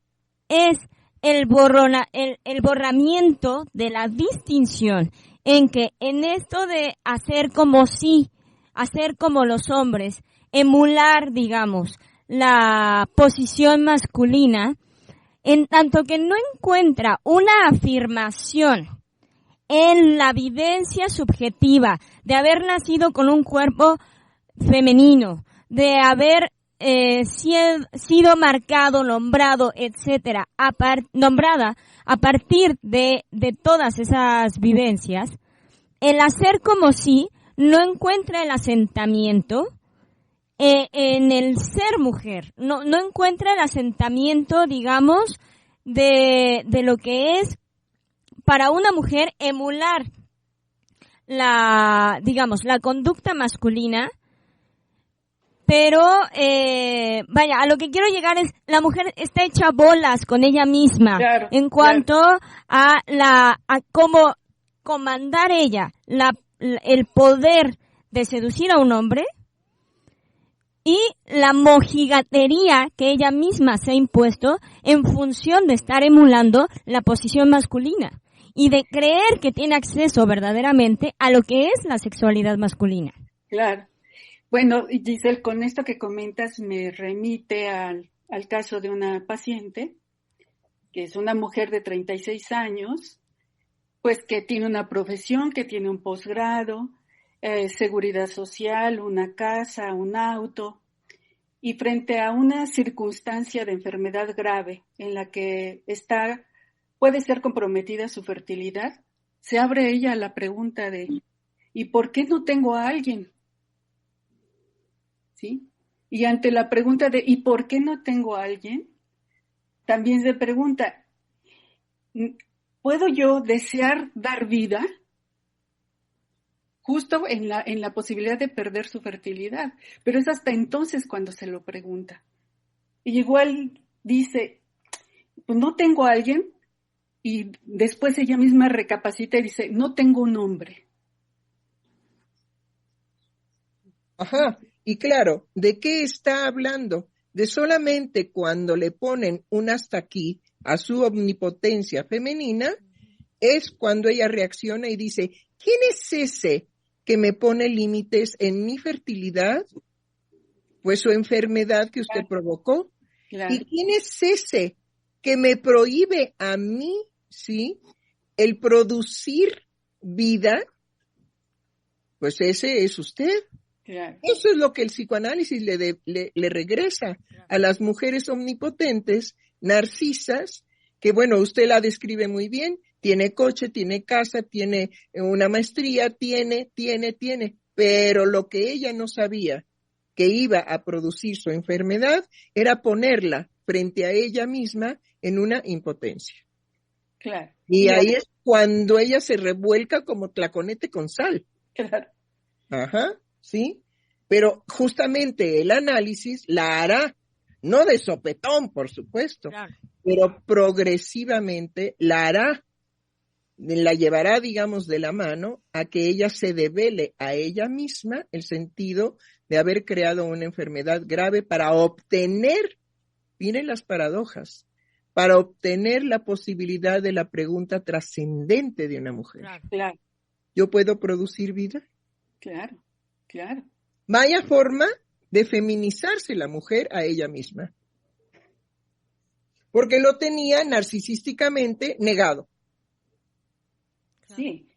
es el borramiento de la distinción en que en esto de hacer como los hombres, emular, digamos, la posición masculina, en tanto que no encuentra una afirmación en la vivencia subjetiva de haber nacido con un cuerpo femenino, de haber sido marcado, nombrado, etcétera, nombrada a partir de todas esas vivencias, el hacer como si no encuentra el asentamiento en el ser mujer, no encuentra el asentamiento, digamos, de lo que es para una mujer emular la conducta masculina. Pero, a lo que quiero llegar es, la mujer está hecha bolas con ella misma, claro, en cuanto a cómo comandar ella el poder de seducir a un hombre y la mojigatería que ella misma se ha impuesto en función de estar emulando la posición masculina y de creer que tiene acceso verdaderamente a lo que es la sexualidad masculina. Claro. Bueno, Giselle, con esto que comentas me remite al caso de una paciente, que es una mujer de 36 años, pues que tiene una profesión, que tiene un posgrado, seguridad social, una casa, un auto, y frente a una circunstancia de enfermedad grave en la que puede ser comprometida su fertilidad, se abre ella la pregunta de ¿y por qué no tengo a alguien? ¿Sí? Y ante la pregunta de ¿y por qué no tengo a alguien? También se pregunta, ¿puedo yo desear dar vida? Justo en la posibilidad de perder su fertilidad. Pero es hasta entonces cuando se lo pregunta. Y igual dice, pues no tengo a alguien, y después ella misma recapacita y dice, no tengo un hombre. Ajá, y claro, ¿de qué está hablando? De solamente cuando le ponen un hasta aquí a su omnipotencia femenina, es cuando ella reacciona y dice, ¿quién es ese que me pone límites en mi fertilidad? Pues su enfermedad que usted provocó. Claro. ¿Y quién es ese que me prohíbe a mí, sí, el producir vida? Pues ese es usted. Claro. Eso es lo que el psicoanálisis le regresa a las mujeres omnipotentes, narcisas, que bueno, usted la describe muy bien, tiene coche, tiene casa, tiene una maestría, tiene, pero lo que ella no sabía que iba a producir su enfermedad era ponerla frente a ella misma en una impotencia. Claro. Y ahí es cuando ella se revuelca como tlaconete con sal. Claro. Ajá, ¿sí? Pero justamente el análisis la hará, no de sopetón, por supuesto, Claro. pero progresivamente la hará, la llevará, digamos, de la mano a que ella se devele a ella misma el sentido de haber creado una enfermedad grave para obtener, miren las paradojas, para obtener la posibilidad de la pregunta trascendente de una mujer. Claro. Claro. ¿Yo puedo producir vida? Claro. Claro. Vaya forma de feminizarse la mujer a ella misma. Porque lo tenía narcisísticamente negado. Sí.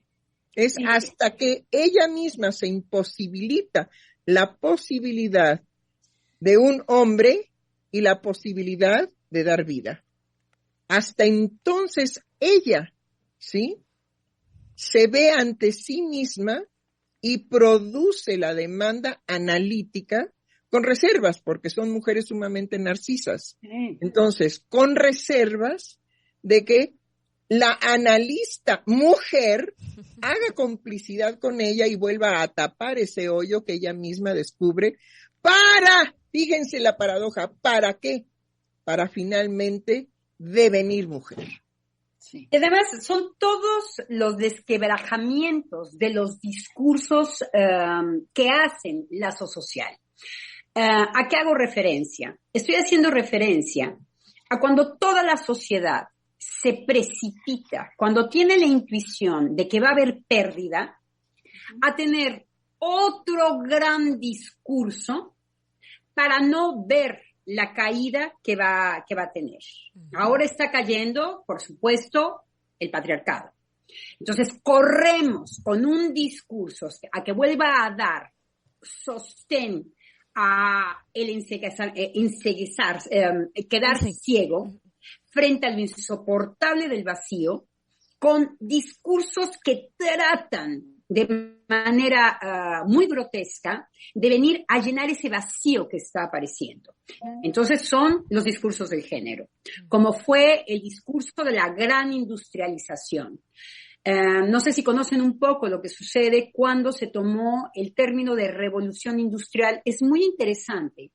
Es hasta que ella misma se imposibilita la posibilidad de un hombre y la posibilidad de dar vida. Hasta entonces ella, ¿sí?, se ve ante sí misma y produce la demanda analítica con reservas, porque son mujeres sumamente narcisas. Sí. Entonces, con reservas de que la analista mujer haga complicidad con ella y vuelva a tapar ese hoyo que ella misma descubre fíjense la paradoja, ¿para qué? Para finalmente devenir mujer. Sí. Y además son todos los desquebrajamientos de los discursos que hacen lazo social. ¿A qué hago referencia? Estoy haciendo referencia a cuando toda la sociedad se precipita, cuando tiene la intuición de que va a haber pérdida, a tener otro gran discurso para no ver la caída que va a tener. Ahora está cayendo, por supuesto, el patriarcado. Entonces, corremos con un discurso a que vuelva a dar sostén a el quedarse ciego frente a lo insoportable del vacío, con discursos que tratan de manera muy grotesca de venir a llenar ese vacío que está apareciendo. Entonces son los discursos del género, como fue el discurso de la gran industrialización. No sé si conocen un poco lo que sucede cuando se tomó el término de revolución industrial. Es muy interesante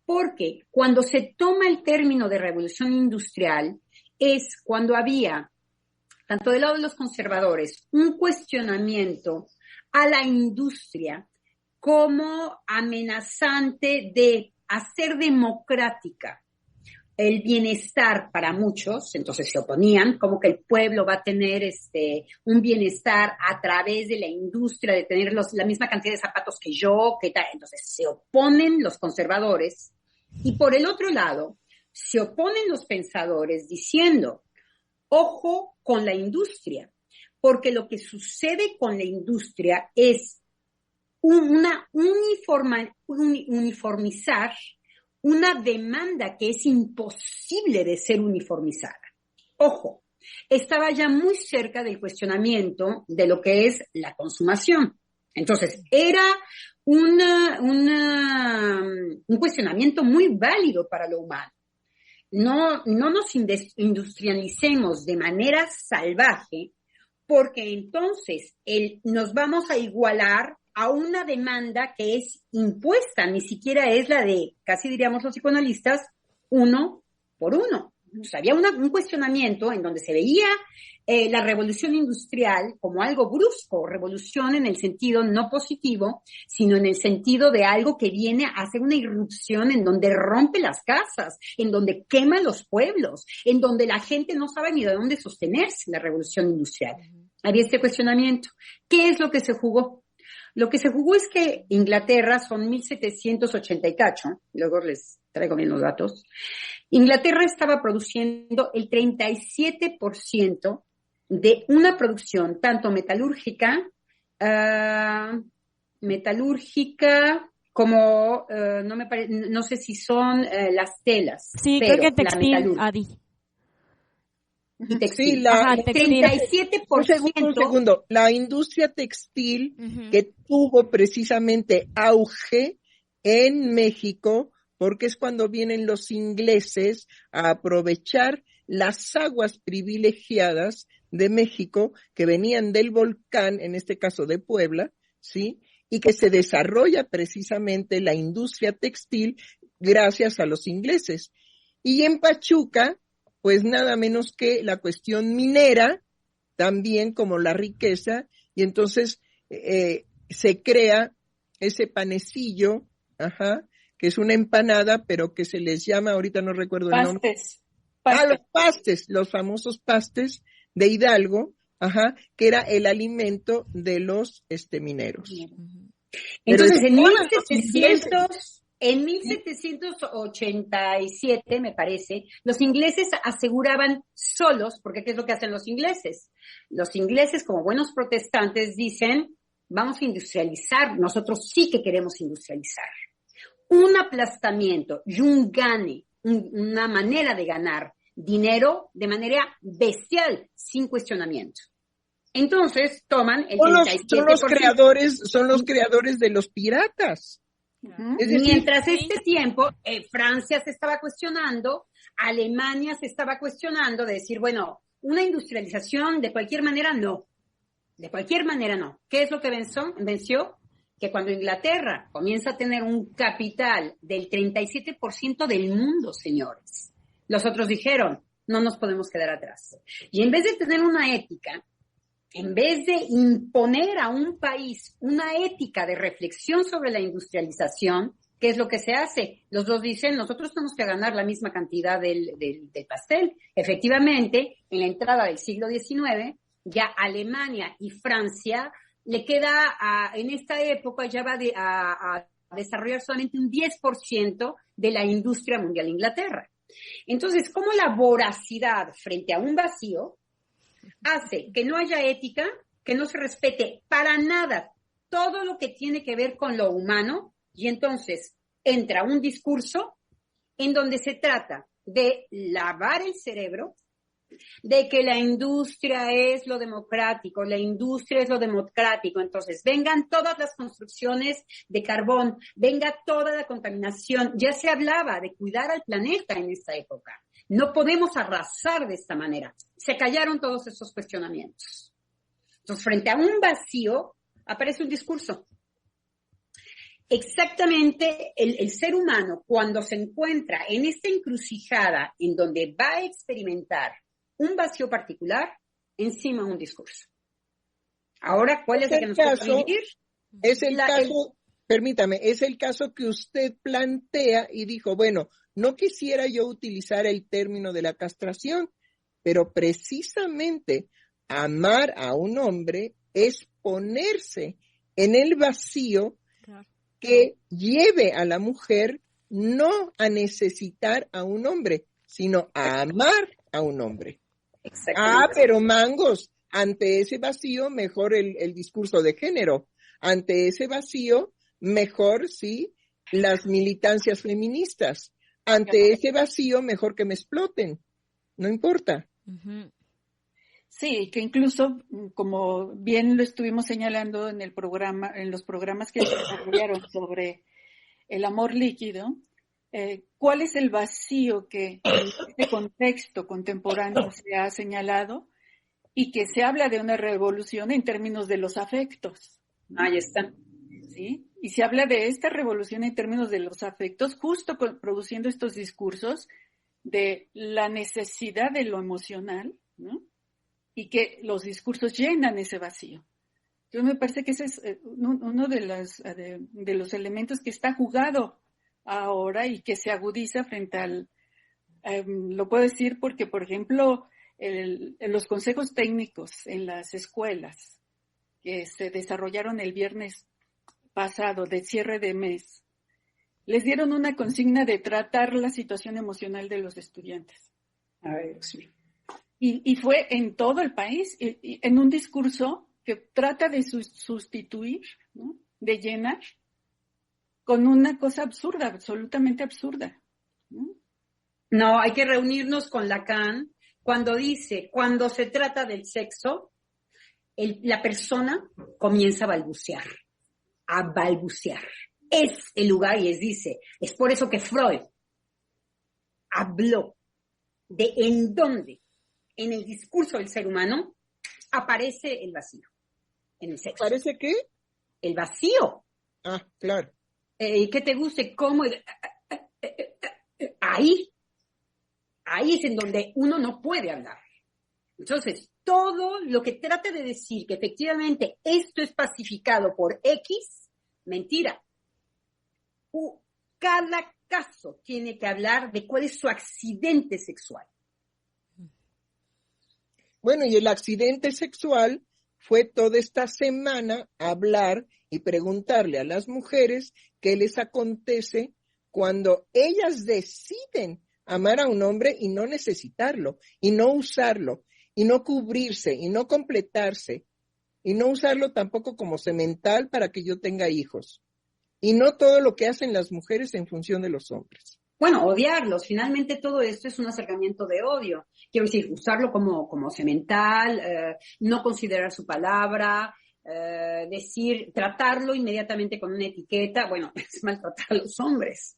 porque cuando se toma el término de revolución industrial es cuando había, tanto del lado de los conservadores, un cuestionamiento a la industria como amenazante de hacer democrática el bienestar para muchos. Entonces se oponían, como que el pueblo va a tener un bienestar a través de la industria, de tener la misma cantidad de zapatos que yo, que tal. Entonces se oponen los conservadores y por el otro lado se oponen los pensadores diciendo, ojo con la industria, porque lo que sucede con la industria es uniformizar una demanda que es imposible de ser uniformizada. Ojo, estaba ya muy cerca del cuestionamiento de lo que es la consumación. Entonces, era un cuestionamiento muy válido para lo humano. No nos industrialicemos de manera salvaje, porque entonces nos vamos a igualar a una demanda que es impuesta, ni siquiera es la de, casi diríamos los psicoanalistas, 1 por 1. Entonces, había un cuestionamiento en donde se veía la revolución industrial como algo brusco, revolución en el sentido no positivo, sino en el sentido de algo que viene a hacer una irrupción en donde rompe las casas, en donde quema los pueblos, en donde la gente no sabe ni de dónde sostenerse la revolución industrial. Había este cuestionamiento. ¿Qué es lo que se jugó? Lo que se jugó es que Inglaterra, son 1780 y cacho, luego les traigo bien los datos, Inglaterra estaba produciendo el 37% de una producción tanto metalúrgica como, no sé si son las telas. Sí, pero creo que textil, Adi. Y textil. Sí, textil. 37%. Un segundo. La industria textil que tuvo precisamente auge en México, porque es cuando vienen los ingleses a aprovechar las aguas privilegiadas de México que venían del volcán, en este caso de Puebla, ¿sí? Y que se desarrolla precisamente la industria textil gracias a los ingleses. Y en Pachuca, pues nada menos que la cuestión minera, también como la riqueza, y entonces se crea ese panecillo, que es una empanada, pero que se les llama, ahorita no recuerdo el nombre. Los pastes, los famosos pastes de Hidalgo, que era el alimento de los mineros. Entonces, en 1787, me parece, los ingleses aseguraban solos, porque ¿qué es lo que hacen los ingleses? Los ingleses, como buenos protestantes, dicen, vamos a industrializar, nosotros sí que queremos industrializar. Un aplastamiento y un gane, una manera de ganar dinero de manera bestial, sin cuestionamiento. Entonces, toman el 37%. Son los creadores de los piratas. Es decir, mientras este tiempo, Francia se estaba cuestionando, Alemania se estaba cuestionando de decir, bueno, una industrialización de cualquier manera no. De cualquier manera no. ¿Qué es lo que venció? Que cuando Inglaterra comienza a tener un capital del 37% del mundo, señores, los otros dijeron, no nos podemos quedar atrás. Y en vez de tener una ética, en vez de imponer a un país una ética de reflexión sobre la industrialización, ¿qué es lo que se hace? Los dos dicen, nosotros tenemos que ganar la misma cantidad del pastel. Efectivamente, en la entrada del siglo XIX, ya Alemania y Francia le queda, en esta época ya va a desarrollar solamente un 10% de la industria mundial Inglaterra. Entonces, ¿cómo la voracidad frente a un vacío hace que no haya ética, que no se respete para nada todo lo que tiene que ver con lo humano? Y entonces entra un discurso en donde se trata de lavar el cerebro, de que la industria es lo democrático, entonces vengan todas las construcciones de carbón, venga toda la contaminación. Ya se hablaba de cuidar al planeta en esta época. No podemos arrasar de esta manera. Se callaron todos esos cuestionamientos. Entonces, frente a un vacío, aparece un discurso. Exactamente el ser humano, cuando se encuentra en esta encrucijada en donde va a experimentar un vacío particular, encima un discurso. Ahora, ¿cuál es el que nos toca vivir? Es el caso, permítame, es el caso que usted plantea y dijo, bueno, no quisiera yo utilizar el término de la castración, pero precisamente amar a un hombre es ponerse en el vacío que lleve a la mujer no a necesitar a un hombre, sino a amar a un hombre. Pero mangos, ante ese vacío, mejor el discurso de género. Ante ese vacío, mejor, sí, las militancias feministas. Ante ese vacío, mejor que me exploten. No importa. Sí, que incluso, como bien lo estuvimos señalando en el programa, en los programas que se desarrollaron sobre el amor líquido, ¿cuál es el vacío que en este contexto contemporáneo se ha señalado y que se habla de una revolución en términos de los afectos? Ahí está. ¿Sí? Y se habla de esta revolución en términos de los afectos, justo produciendo estos discursos de la necesidad de lo emocional, ¿no? Y que los discursos llenan ese vacío. Yo me parece que ese es uno de los elementos que está jugado ahora y que se agudiza frente al, lo puedo decir porque, por ejemplo, los consejos técnicos en las escuelas que se desarrollaron el viernes pasado de cierre de mes, les dieron una consigna de tratar la situación emocional de los estudiantes. Ay, sí. Y fue en todo el país, y en un discurso que trata de sustituir, ¿no? De llenar, con una cosa absurda, absolutamente absurda, ¿no? No, hay que reunirnos con Lacan cuando dice, cuando se trata del sexo, la persona comienza a balbucear. Es el lugar y dice, es por eso que Freud habló de en dónde, en el discurso del ser humano, aparece el vacío, en el sexo. ¿Parece qué? El vacío. Ah, claro. Que te guste, cómo, ahí es en donde uno no puede hablar. Entonces, todo lo que trate de decir que efectivamente esto es pacificado por X, mentira. Cada caso tiene que hablar de cuál es su accidente sexual. Bueno, y el accidente sexual fue toda esta semana hablar y preguntarle a las mujeres qué les acontece cuando ellas deciden amar a un hombre y no necesitarlo, y no usarlo, y no cubrirse, y no completarse, y no usarlo tampoco como semental para que yo tenga hijos. Y no todo lo que hacen las mujeres en función de los hombres. Bueno, odiarlos. Finalmente todo esto es un acercamiento de odio. Quiero decir, usarlo como semental, no considerar su palabra, tratarlo inmediatamente con una etiqueta. Bueno, es maltratar a los hombres.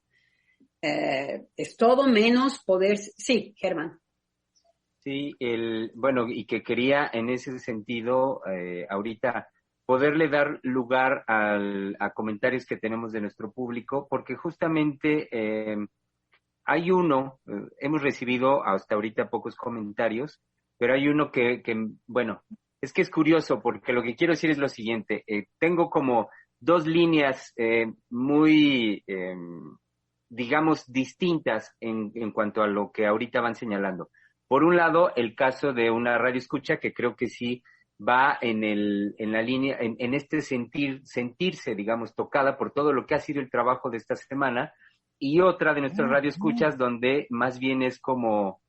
Es todo menos poder... Sí, Germán. Sí, bueno, y que quería en ese sentido, ahorita, poderle dar lugar a comentarios que tenemos de nuestro público, porque justamente hay uno, hemos recibido hasta ahorita pocos comentarios, pero hay uno que bueno, es que es curioso, porque lo que quiero decir es lo siguiente, tengo como dos líneas muy, digamos, distintas en cuanto a lo que ahorita van señalando. Por un lado, el caso de una radioescucha que creo que sí va en la línea, en este sentirse, digamos, tocada por todo lo que ha sido el trabajo de esta semana, y otra de nuestras radioescuchas donde más bien es como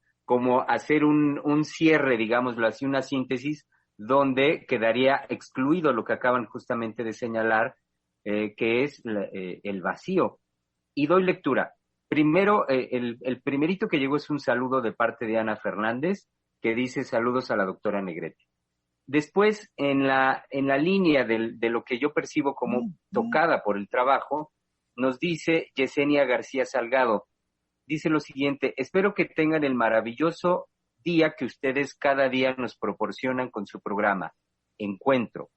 hacer un cierre, digámoslo así, una síntesis, donde quedaría excluido lo que acaban justamente de señalar, que es el vacío. Y doy lectura. Primero, el primerito que llegó es un saludo de parte de Ana Fernández, que dice saludos a la doctora Negrete. Después, en la línea de lo que yo percibo como tocada por el trabajo, nos dice Yesenia García Salgado, dice lo siguiente: espero que tengan el maravilloso día que ustedes cada día nos proporcionan con su programa, Encuentro.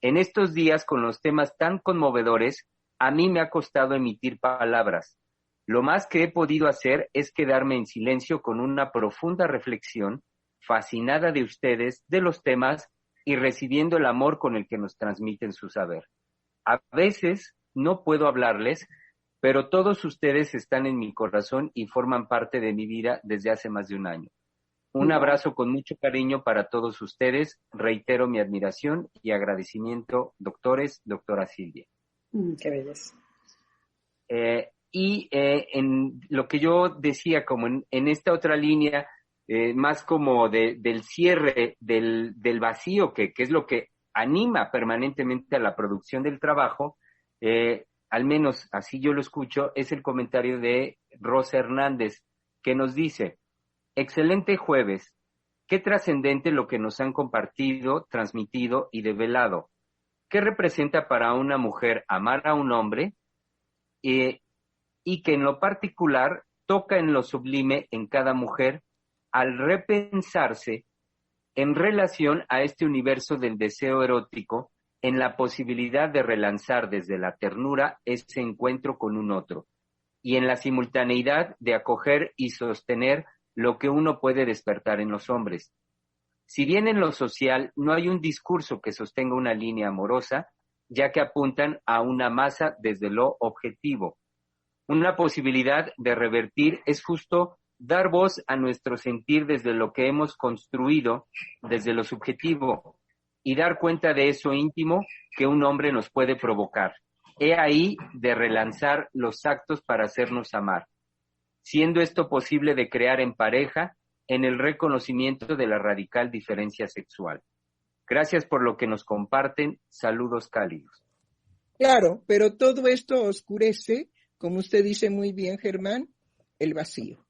En estos días, con los temas tan conmovedores, a mí me ha costado emitir palabras. Lo más que he podido hacer es quedarme en silencio con una profunda reflexión, fascinada de ustedes, de los temas y recibiendo el amor con el que nos transmiten su saber. A veces no puedo hablarles, pero todos ustedes están en mi corazón y forman parte de mi vida desde hace más de un año. Un abrazo con mucho cariño para todos ustedes. Reitero mi admiración y agradecimiento, doctores, doctora Silvia. Qué belleza. En lo que yo decía, como en esta otra línea, más como del cierre del vacío, que es lo que anima permanentemente a la producción del trabajo, al menos así yo lo escucho, es el comentario de Rosa Hernández, que nos dice: excelente jueves, qué trascendente lo que nos han compartido, transmitido y develado. ¿Qué representa para una mujer amar a un hombre? Y que en lo particular toca en lo sublime en cada mujer al repensarse en relación a este universo del deseo erótico, en la posibilidad de relanzar desde la ternura ese encuentro con un otro. y en la simultaneidad de acoger y sostener lo que uno puede despertar en los hombres. Si bien en lo social no hay un discurso que sostenga una línea amorosa, ya que apuntan a una masa desde lo objetivo. Una posibilidad de revertir es justo dar voz a nuestro sentir desde lo que hemos construido, desde lo subjetivo, y dar cuenta de eso íntimo que un hombre nos puede provocar. He ahí de relanzar los actos para hacernos amar, siendo esto posible de crear en pareja en el reconocimiento de la radical diferencia sexual. Gracias por lo que nos comparten. Saludos cálidos. Claro, pero todo esto oscurece, como usted dice muy bien, Germán, el vacío.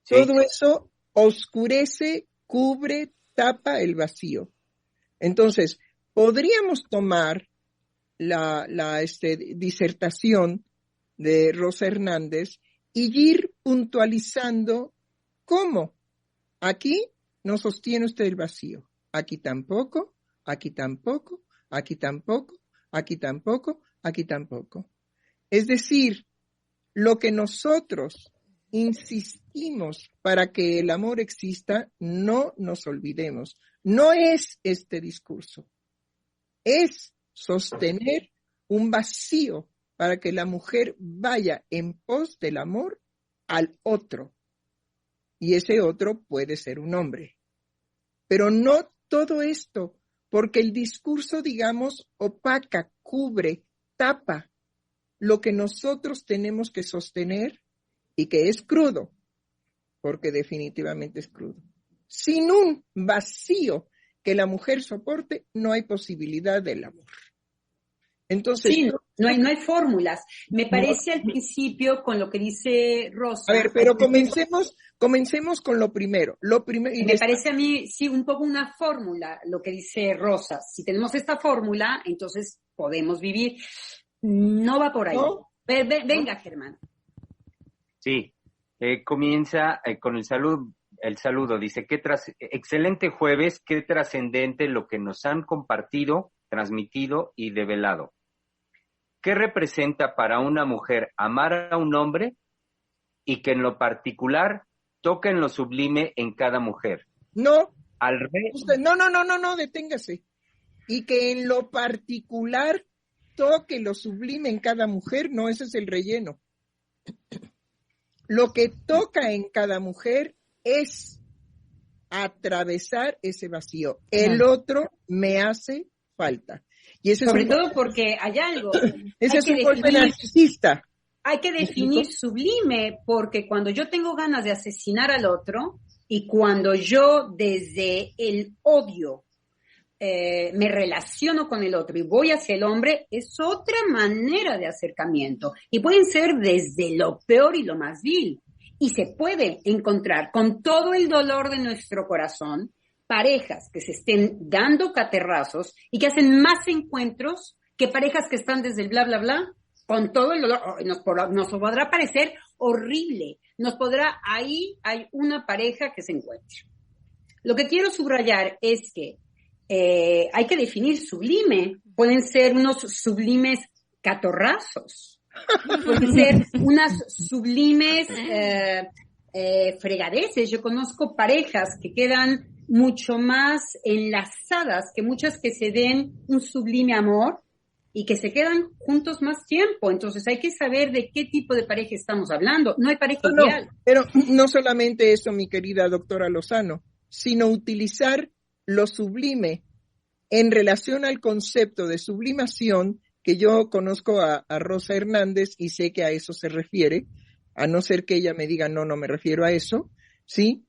Sí. Todo eso oscurece, cubre, tapa el vacío. Entonces, podríamos tomar la disertación de Rosa Hernández y ir puntualizando cómo. Aquí no sostiene usted el vacío. Aquí tampoco, aquí tampoco, aquí tampoco, aquí tampoco, aquí tampoco. Es decir, lo que nosotros insistimos para que el amor exista, no nos olvidemos. No es este discurso. Es sostener un vacío para que la mujer vaya en pos del amor al otro. Y ese otro puede ser un hombre. Pero no todo esto, porque el discurso, digamos, opaca, cubre, tapa lo que nosotros tenemos que sostener y que es crudo, porque definitivamente es crudo. Sin un vacío que la mujer soporte, no hay posibilidad del amor. Entonces, sí, no hay fórmulas. Me parece al principio con lo que dice Rosa. A ver, pero comencemos con lo primero. Me parece a mí, sí, un poco una fórmula, lo que dice Rosa. Si tenemos esta fórmula, entonces podemos vivir. No va por ahí. ¿No? Venga, Germán. Sí, comienza con el saludo. Dice, excelente jueves, qué trascendente lo que nos han compartido, transmitido y develado. ¿Qué representa para una mujer amar a un hombre y que en lo particular toca en lo sublime en cada mujer? No. Al revés. No, deténgase. Y que en lo particular toque lo sublime en cada mujer, no, ese es el relleno. Lo que toca en cada mujer es atravesar ese vacío. El otro me hace falta. Y ese sobre todo porque hay algo. Ese es un golpe narcisista. Hay que definir sublime, porque cuando yo tengo ganas de asesinar al otro y cuando yo desde el odio me relaciono con el otro y voy hacia el hombre, es otra manera de acercamiento. Y pueden ser desde lo peor y lo más vil. Y se puede encontrar con todo el dolor de nuestro corazón parejas que se estén dando caterrazos y que hacen más encuentros que parejas que están desde el bla, bla, bla, con todo el dolor. Nos podrá parecer horrible. Ahí hay una pareja que se encuentra. Lo que quiero subrayar es que hay que definir sublime. Pueden ser unos sublimes catorrazos. Pueden ser unas sublimes fregadeces. Yo conozco parejas que quedan mucho más enlazadas que muchas que se den un sublime amor y que se quedan juntos más tiempo. Entonces hay que saber de qué tipo de pareja estamos hablando. No hay pareja ideal. Pero no solamente eso, mi querida doctora Lozano, sino utilizar lo sublime en relación al concepto de sublimación, que yo conozco a Rosa Hernández y sé que a eso se refiere, a no ser que ella me diga, no me refiero a eso, ¿sí?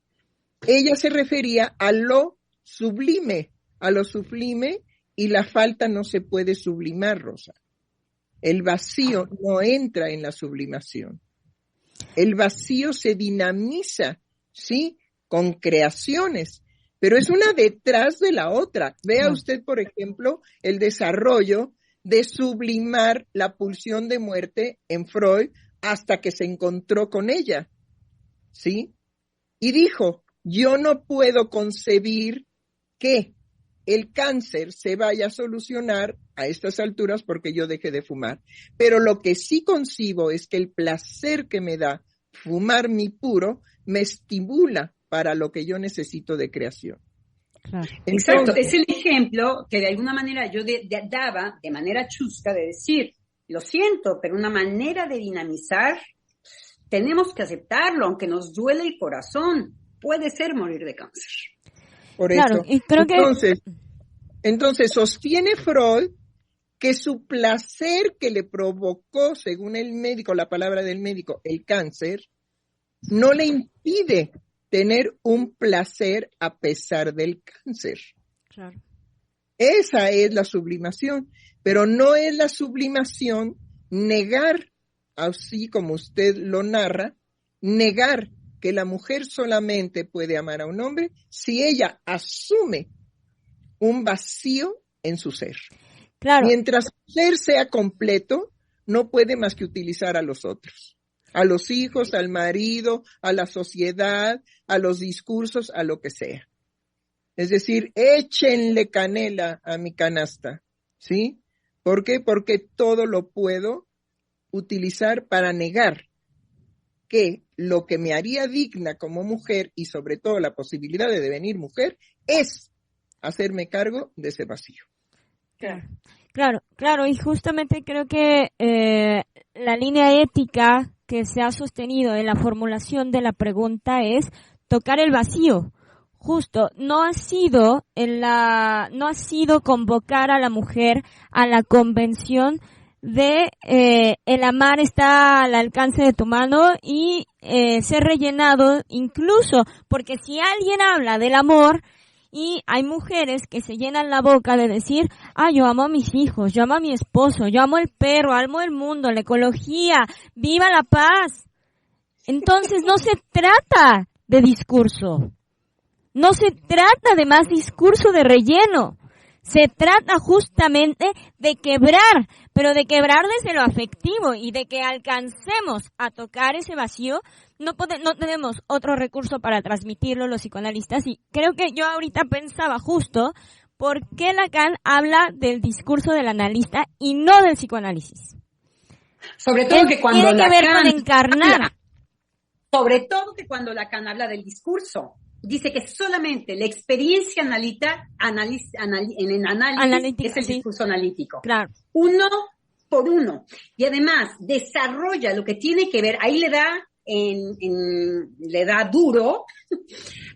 Ella se refería a lo sublime, y la falta no se puede sublimar, Rosa. El vacío no entra en la sublimación. El vacío se dinamiza, ¿sí? Con creaciones, pero es una detrás de la otra. Vea usted, por ejemplo, el desarrollo de sublimar la pulsión de muerte en Freud hasta que se encontró con ella, ¿sí? Y dijo, yo no puedo concebir que el cáncer se vaya a solucionar a estas alturas porque yo dejé de fumar. Pero lo que sí concibo es que el placer que me da fumar mi puro me estimula para lo que yo necesito de creación. Claro. Exacto, es el ejemplo que de alguna manera yo daba de manera chusca de decir, lo siento, pero una manera de dinamizar, tenemos que aceptarlo, aunque nos duele el corazón, puede ser morir de cáncer. Por claro, eso. Y creo Entonces sostiene Freud que su placer que le provocó, según el médico, la palabra del médico, el cáncer, no le impide tener un placer a pesar del cáncer. Claro. Esa es la sublimación, pero no es la sublimación negar, así como usted lo narra, negar que la mujer solamente puede amar a un hombre si ella asume un vacío en su ser. Claro. Mientras su ser sea completo, no puede más que utilizar a los otros, a los hijos, al marido, a la sociedad, a los discursos, a lo que sea. Es decir, échenle canela a mi canasta, ¿sí? ¿Por qué? Porque todo lo puedo utilizar para negar que lo que me haría digna como mujer y sobre todo la posibilidad de devenir mujer es hacerme cargo de ese vacío. Claro, y justamente creo que la línea ética que se ha sostenido en la formulación de la pregunta es tocar el vacío. Justo, no ha sido convocar a la mujer a la convención de el amar está al alcance de tu mano y ser rellenado, incluso porque si alguien habla del amor y hay mujeres que se llenan la boca de decir, yo amo a mis hijos, yo amo a mi esposo, yo amo el perro, amo el mundo, la ecología, viva la paz. Entonces no se trata de discurso, no se trata de más discurso de relleno. Se trata justamente de quebrar, pero de quebrar desde lo afectivo y de que alcancemos a tocar ese vacío. No tenemos otro recurso para transmitirlo los psicoanalistas y creo que yo ahorita pensaba justo por qué Lacan habla del discurso del analista y no del psicoanálisis. Sobre todo que cuando tiene que ver Lacan con encarnar. Sobre todo que cuando Lacan habla del discurso. Dice que solamente la experiencia en el análisis es el discurso analítico. Claro. Uno por uno. Y además desarrolla lo que tiene que ver, ahí le da duro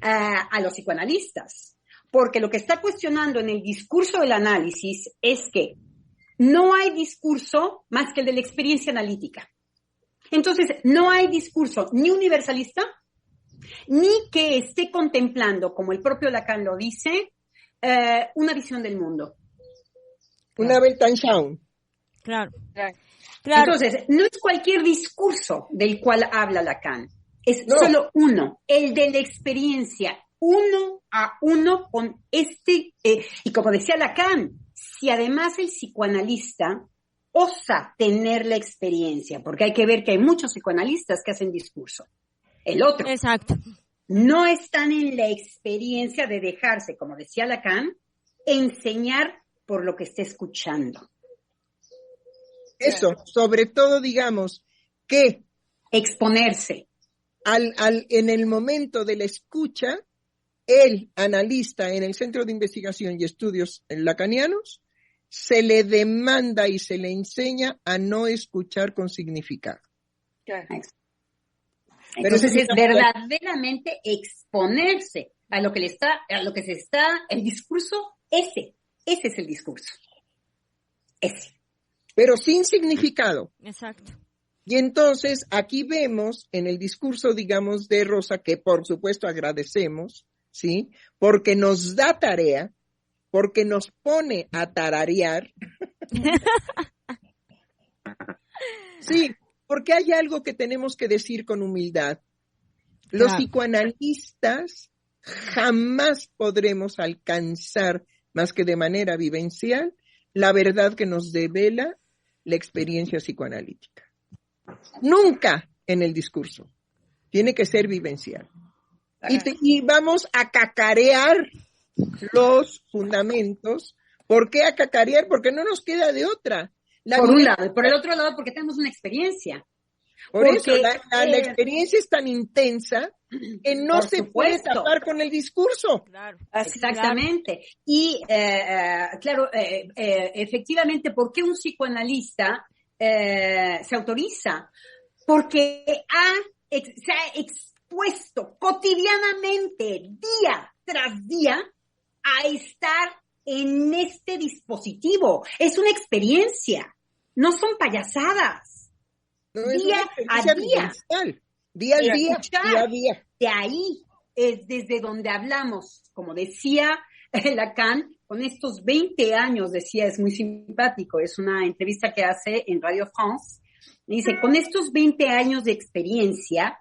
a los psicoanalistas. Porque lo que está cuestionando en el discurso del análisis es que no hay discurso más que el de la experiencia analítica. Entonces, no hay discurso ni universalista, ni que esté contemplando, como el propio Lacan lo dice, una visión del mundo. Una Weltanschauung. Claro. Entonces, no es cualquier discurso del cual habla Lacan, es solo uno, el de la experiencia, uno a uno con y como decía Lacan, si además el psicoanalista osa tener la experiencia, porque hay que ver que hay muchos psicoanalistas que hacen discurso. El otro. Exacto. No están en la experiencia de dejarse, como decía Lacan, enseñar por lo que esté escuchando. Eso, sobre todo, digamos, que exponerse. En el momento de la escucha, el analista en el Centro de Investigación y Estudios Lacanianos se le demanda y se le enseña a no escuchar con significado. Claro. Entonces es verdaderamente exponerse a lo que el discurso, ese es el discurso. Ese. Pero sin significado. Exacto. Y entonces aquí vemos en el discurso, digamos, de Rosa, que por supuesto agradecemos, ¿sí? Porque nos da tarea, porque nos pone a tararear. Sí, porque hay algo que tenemos que decir con humildad. Los psicoanalistas jamás podremos alcanzar, más que de manera vivencial, la verdad que nos devela la experiencia psicoanalítica. Nunca en el discurso. Tiene que ser vivencial. Y vamos a cacarear los fundamentos. ¿Por qué a cacarear? Porque no nos queda de otra. Por un lado, y por el otro lado, porque tenemos una experiencia. Por eso, la experiencia es tan intensa que no se puede tapar con el discurso. Claro, exactamente. Y, claro, efectivamente, ¿por qué un psicoanalista se autoriza? Porque se ha expuesto cotidianamente, día tras día, a estar en este dispositivo. Es una experiencia, no son payasadas. No, día a día. Día a día. De ahí es desde donde hablamos, como decía Lacan, con estos 20 años, decía, es muy simpático, es una entrevista que hace en Radio France, dice, con estos 20 años de experiencia,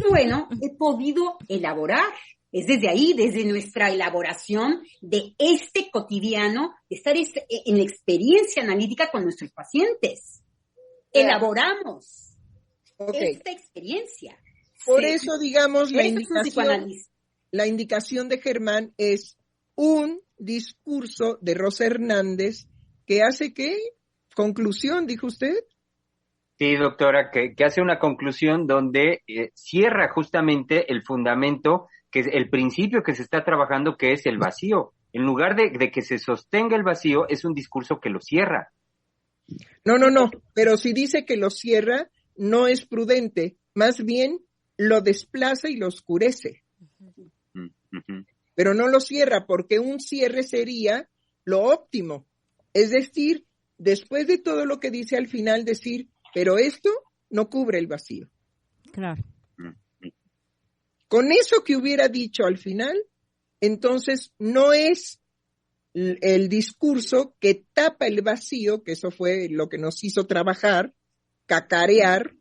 bueno, he podido elaborar. Es desde ahí, desde nuestra elaboración de este cotidiano, de estar en experiencia analítica con nuestros pacientes. Elaboramos esta experiencia. Por eso, digamos, la indicación de Germán es un discurso de Rosa Hernández que hace ¿qué? ¿Conclusión, dijo usted? Sí, doctora, que hace una conclusión donde cierra justamente el fundamento, que es el principio que se está trabajando, que es el vacío. En lugar de que se sostenga el vacío, es un discurso que lo cierra. No, pero si dice que lo cierra, no es prudente, más bien lo desplaza y lo oscurece. Uh-huh. Pero no lo cierra, porque un cierre sería lo óptimo. Es decir, después de todo lo que dice al final, decir, pero esto no cubre el vacío. Claro. Con eso que hubiera dicho al final, entonces no es el discurso que tapa el vacío, que eso fue lo que nos hizo trabajar, cacarear,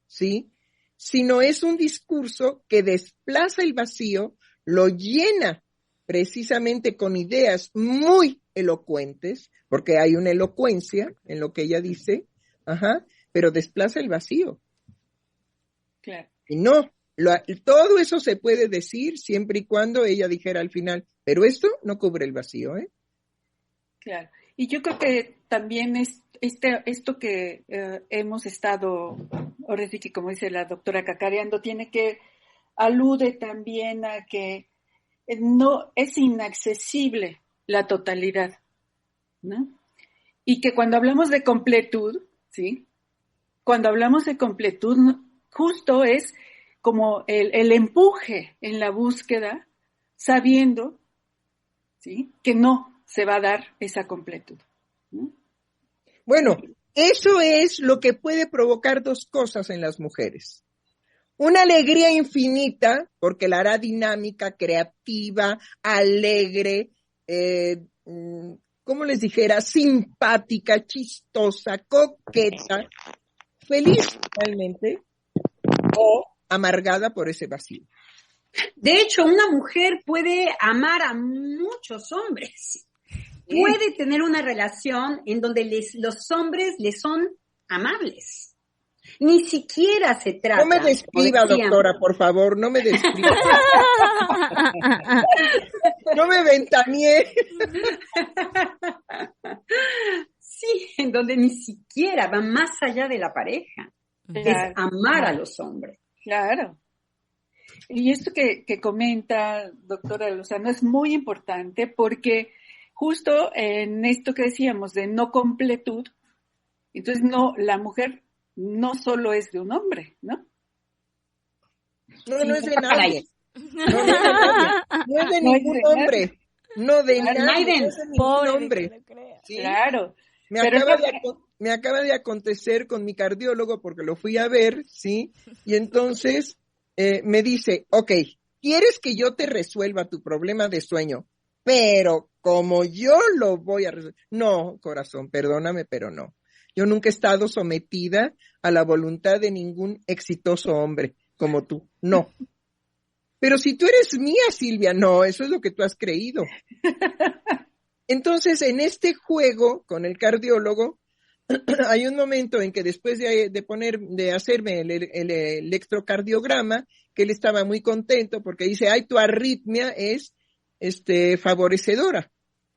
¿sí? Sino es un discurso que desplaza el vacío, lo llena precisamente con ideas muy elocuentes, porque hay una elocuencia en lo que ella dice, pero desplaza el vacío. Claro. Y no, todo eso se puede decir siempre y cuando ella dijera al final, pero esto no cubre el vacío, ¿eh? Claro. Y yo creo que también es esto que hemos estado, ahora sí que como dice la doctora, cacareando, alude también a que no es inaccesible la totalidad, ¿no? Y que cuando hablamos de completud, ¿sí? Cuando hablamos de completud, justo es como el empuje en la búsqueda, sabiendo, ¿sí? Que no se va a dar esa completud, ¿no? Bueno, eso es lo que puede provocar dos cosas en las mujeres. Una alegría infinita, porque la hará dinámica, creativa, alegre, ¿cómo les dijera? Simpática, chistosa, coqueta, feliz realmente, o amargada por ese vacío. De hecho, una mujer puede amar a muchos hombres. Puede tener una relación en donde los hombres le son amables. Ni siquiera se trata. No me describa, doctora, por favor, no me describa. No me ventanee. Sí, en donde ni siquiera va más allá de la pareja. Claro. Es amar a los hombres. Claro. Y esto que comenta, doctora Lozano, es muy importante porque justo en esto que decíamos de no completud, entonces la mujer no solo es de un hombre, ¿no? No es de nadie. No es de ningún hombre. No de nadie. No es de ningún hombre. ¿Sí? Claro. Me acaba de acontecer con mi cardiólogo porque lo fui a ver, ¿sí? Y entonces me dice, okay, ¿quieres que yo te resuelva tu problema de sueño? Pero como yo lo voy a resolver. No, corazón, perdóname, pero no. Yo nunca he estado sometida a la voluntad de ningún exitoso hombre como tú. No. Pero si tú eres mía, Silvia, no, eso es lo que tú has creído. Entonces, en este juego con el cardiólogo, hay un momento en que después de hacerme el electrocardiograma, que él estaba muy contento porque dice, tu arritmia es favorecedora.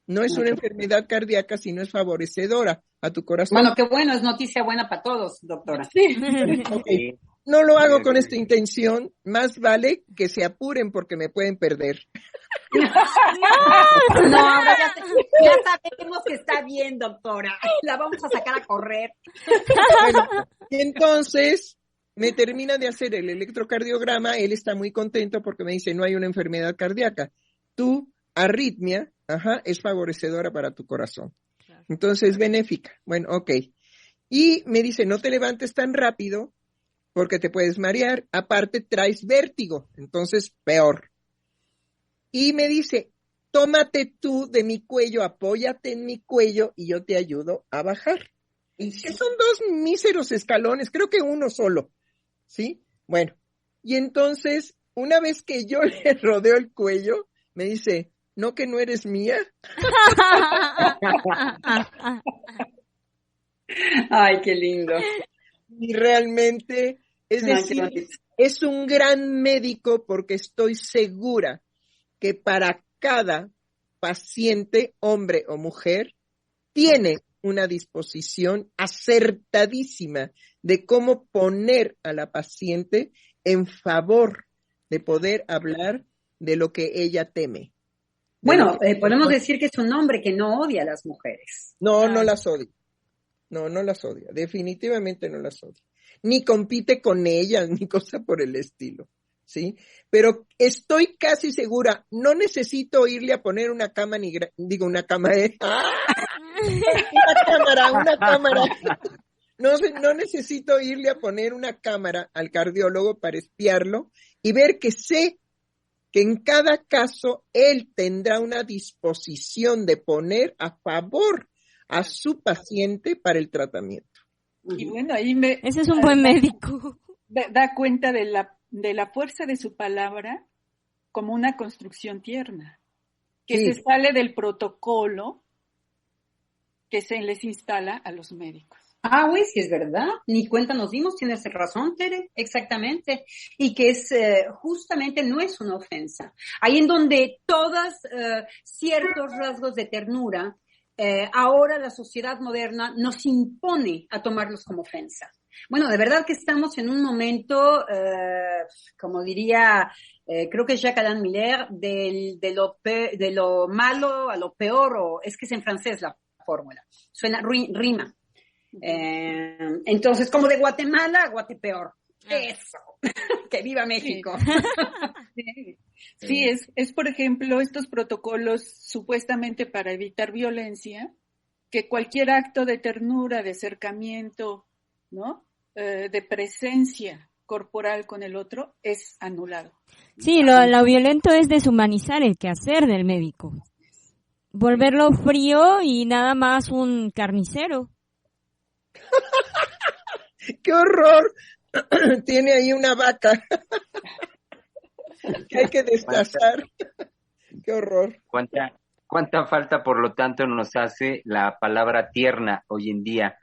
No es una enfermedad cardíaca, sino es favorecedora a tu corazón. Bueno, qué bueno, es noticia buena para todos, doctora. Okay. No lo hago con esta intención, más vale que se apuren porque me pueden perder. No, ahora ya sabemos que está bien, doctora. La vamos a sacar a correr. Bueno, y entonces me termina de hacer el electrocardiograma, él está muy contento porque me dice, no hay una enfermedad cardíaca. Tu arritmia, es favorecedora para tu corazón. Entonces, benéfica. Bueno, ok. Y me dice, no te levantes tan rápido porque te puedes marear. Aparte, traes vértigo. Entonces, peor. Y me dice, tómate tú de mi cuello, apóyate en mi cuello y yo te ayudo a bajar. Que son 2 míseros escalones, creo que uno solo. ¿Sí? Bueno, y entonces, una vez que yo le rodeo el cuello, me dice, ¿no que no eres mía? Ay, qué lindo. Y realmente, es decir, es un gran médico porque estoy segura que para cada paciente, hombre o mujer, tiene una disposición acertadísima de cómo poner a la paciente en favor de poder hablar de lo que ella teme. Bueno, podemos decir que es un hombre que no odia a las mujeres. No, no las odia. No las odia. Definitivamente no las odia. Ni compite con ellas, ni cosa por el estilo. ¿Sí? Pero estoy casi segura, no necesito irle a poner una cama una cámara. Una cámara. No necesito irle a poner una cámara al cardiólogo para espiarlo y ver que sé que en cada caso él tendrá una disposición de poner a favor a su paciente para el tratamiento. Y bueno, ahí ese es un buen médico. Da cuenta de la fuerza de su palabra como una construcción tierna, que se sale del protocolo que se les instala a los médicos. Güey, sí es verdad, ni cuenta nos dimos, tienes razón, Tere, exactamente, y que es justamente no es una ofensa. Ahí en donde todos ciertos rasgos de ternura, ahora la sociedad moderna nos impone a tomarlos como ofensa. Bueno, de verdad que estamos en un momento, como diría, creo que es Jacques-Alain Miller, de lo malo a lo peor, o es que es en francés la fórmula, suena, rima. Entonces, como de Guatemala a Guatepeor. Eso. Que viva México. Sí, es por ejemplo estos protocolos supuestamente para evitar violencia, que cualquier acto de ternura, de acercamiento, ¿no? De presencia corporal con el otro es anulado. Sí, lo violento es deshumanizar el quehacer del médico. Volverlo frío y nada más un carnicero. ¡Qué horror! Tiene ahí una vaca que hay que destazar. ¡Qué horror! ¿Cuánta falta, por lo tanto, nos hace la palabra tierna hoy en día?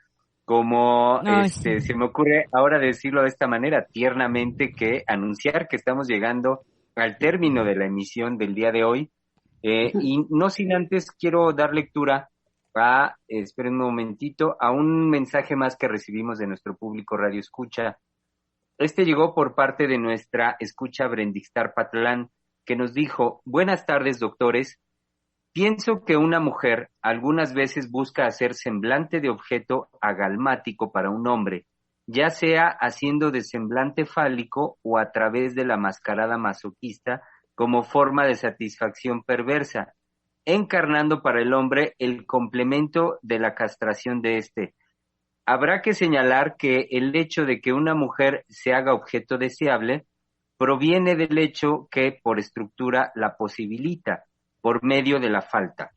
Como sí. Se me ocurre ahora decirlo de esta manera, tiernamente, que anunciar que estamos llegando al término de la emisión del día de hoy. Y no sin antes quiero dar lectura esperen un momentito, a un mensaje más que recibimos de nuestro público Radio Escucha. Este llegó por parte de nuestra escucha Brendixtar Patlán, que nos dijo: buenas tardes, doctores. Pienso que una mujer algunas veces busca hacer semblante de objeto agalmático para un hombre, ya sea haciendo de semblante fálico o a través de la mascarada masoquista como forma de satisfacción perversa, encarnando para el hombre el complemento de la castración de éste. Habrá que señalar que el hecho de que una mujer se haga objeto deseable proviene del hecho que por estructura la posibilita, por medio de la falta.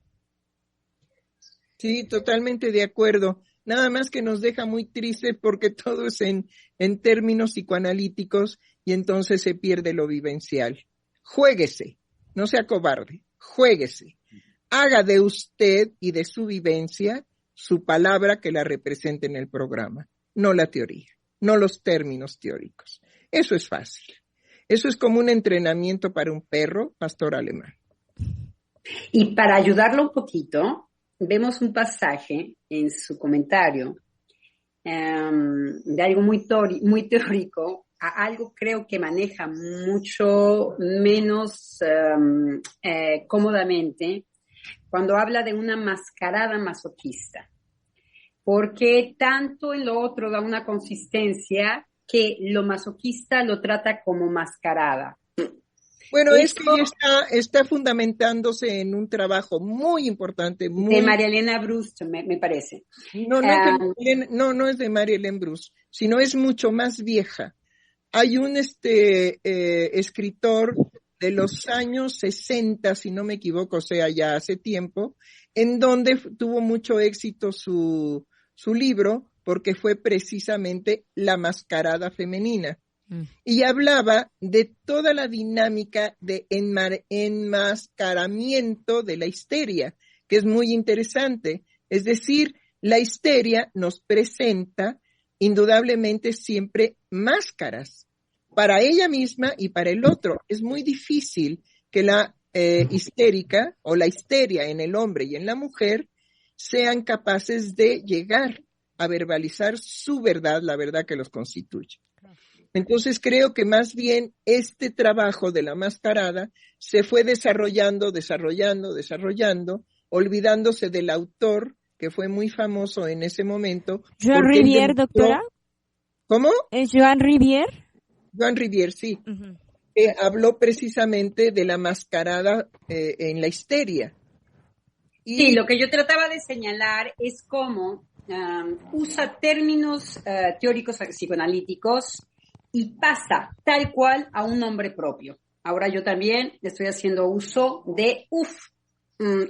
Sí, totalmente de acuerdo. Nada más que nos deja muy tristes porque todo es en términos psicoanalíticos y entonces se pierde lo vivencial. Juéguese, no sea cobarde, juéguese. Haga de usted y de su vivencia su palabra que la represente en el programa, no la teoría, no los términos teóricos. Eso es fácil. Eso es como un entrenamiento para un perro pastor alemán. Y para ayudarlo un poquito, vemos un pasaje en su comentario de algo muy teórico a algo creo que maneja mucho menos cómodamente cuando habla de una mascarada masoquista. Porque tanto en lo otro da una consistencia que lo masoquista lo trata como mascarada. Bueno, es que ella está fundamentándose en un trabajo muy importante. De María Elena Bruce, me parece. No es de María Elena Bruce, sino es mucho más vieja. Hay un escritor de los años 60, si no me equivoco, o sea, ya hace tiempo, en donde tuvo mucho éxito su libro, porque fue precisamente La mascarada femenina. Y hablaba de toda la dinámica de enmascaramiento de la histeria, que es muy interesante. Es decir, la histeria nos presenta indudablemente siempre máscaras para ella misma y para el otro. Es muy difícil que la histérica o la histeria en el hombre y en la mujer sean capaces de llegar a verbalizar su verdad, la verdad que los constituye. Entonces creo que más bien este trabajo de la mascarada se fue desarrollando, olvidándose del autor, que fue muy famoso en ese momento. ¿Joan Rivière, doctora? ¿Cómo? ¿Es Joan Rivière? Joan Rivière, sí. Uh-huh. Habló precisamente de la mascarada en la histeria. Sí, lo que yo trataba de señalar es cómo usa términos teóricos psicoanalíticos y pasa tal cual a un nombre propio. Ahora yo también estoy haciendo uso de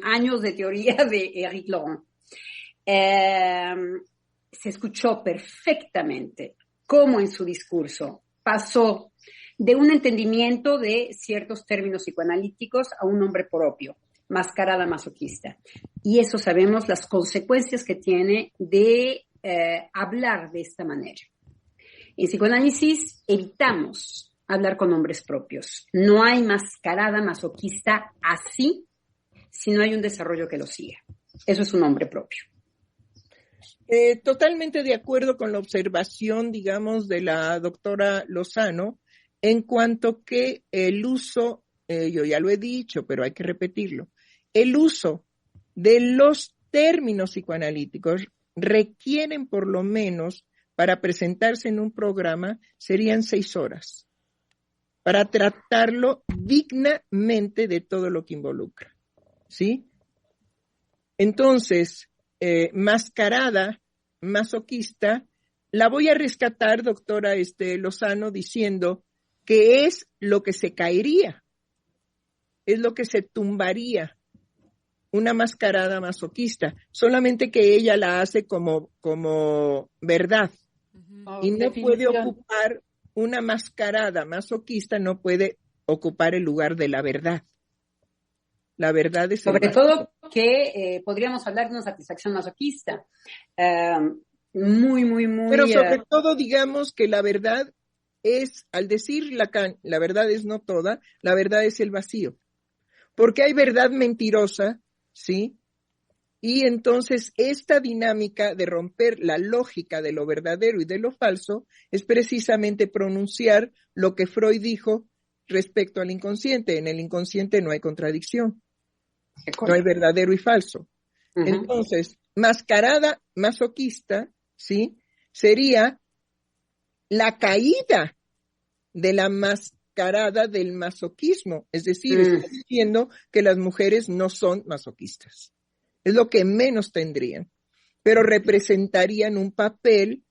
años de teoría de Éric Laurent. Se escuchó perfectamente cómo en su discurso pasó de un entendimiento de ciertos términos psicoanalíticos a un nombre propio, mascarada masoquista. Y eso sabemos las consecuencias que tiene de hablar de esta manera. En psicoanálisis evitamos hablar con nombres propios. No hay mascarada masoquista así si no hay un desarrollo que lo siga. Eso es un nombre propio. Totalmente de acuerdo con la observación, digamos, de la doctora Lozano, en cuanto que el uso, yo ya lo he dicho, pero hay que repetirlo, el uso de los términos psicoanalíticos requieren por lo menos, para presentarse en un programa, serían 6 horas, para tratarlo dignamente de todo lo que involucra, ¿sí? Entonces, mascarada, masoquista, la voy a rescatar, doctora Lozano, diciendo que es lo que se caería, es lo que se tumbaría, una mascarada masoquista, solamente que ella la hace como verdad. Y no puede ocupar una mascarada masoquista, no puede ocupar el lugar de la verdad. La verdad es sobre todo que podríamos hablar de una satisfacción masoquista. Muy. Pero sobre todo digamos que la verdad es, al decir Lacan, la verdad es no toda, la verdad es el vacío. Porque hay verdad mentirosa, ¿sí? Y entonces esta dinámica de romper la lógica de lo verdadero y de lo falso es precisamente pronunciar lo que Freud dijo respecto al inconsciente. En el inconsciente no hay contradicción, no hay verdadero y falso. Uh-huh. Entonces, mascarada masoquista, ¿sí? Sería la caída de la mascarada del masoquismo. Es decir, está diciendo que las mujeres no son masoquistas. Es lo que menos tendrían, pero representarían un papel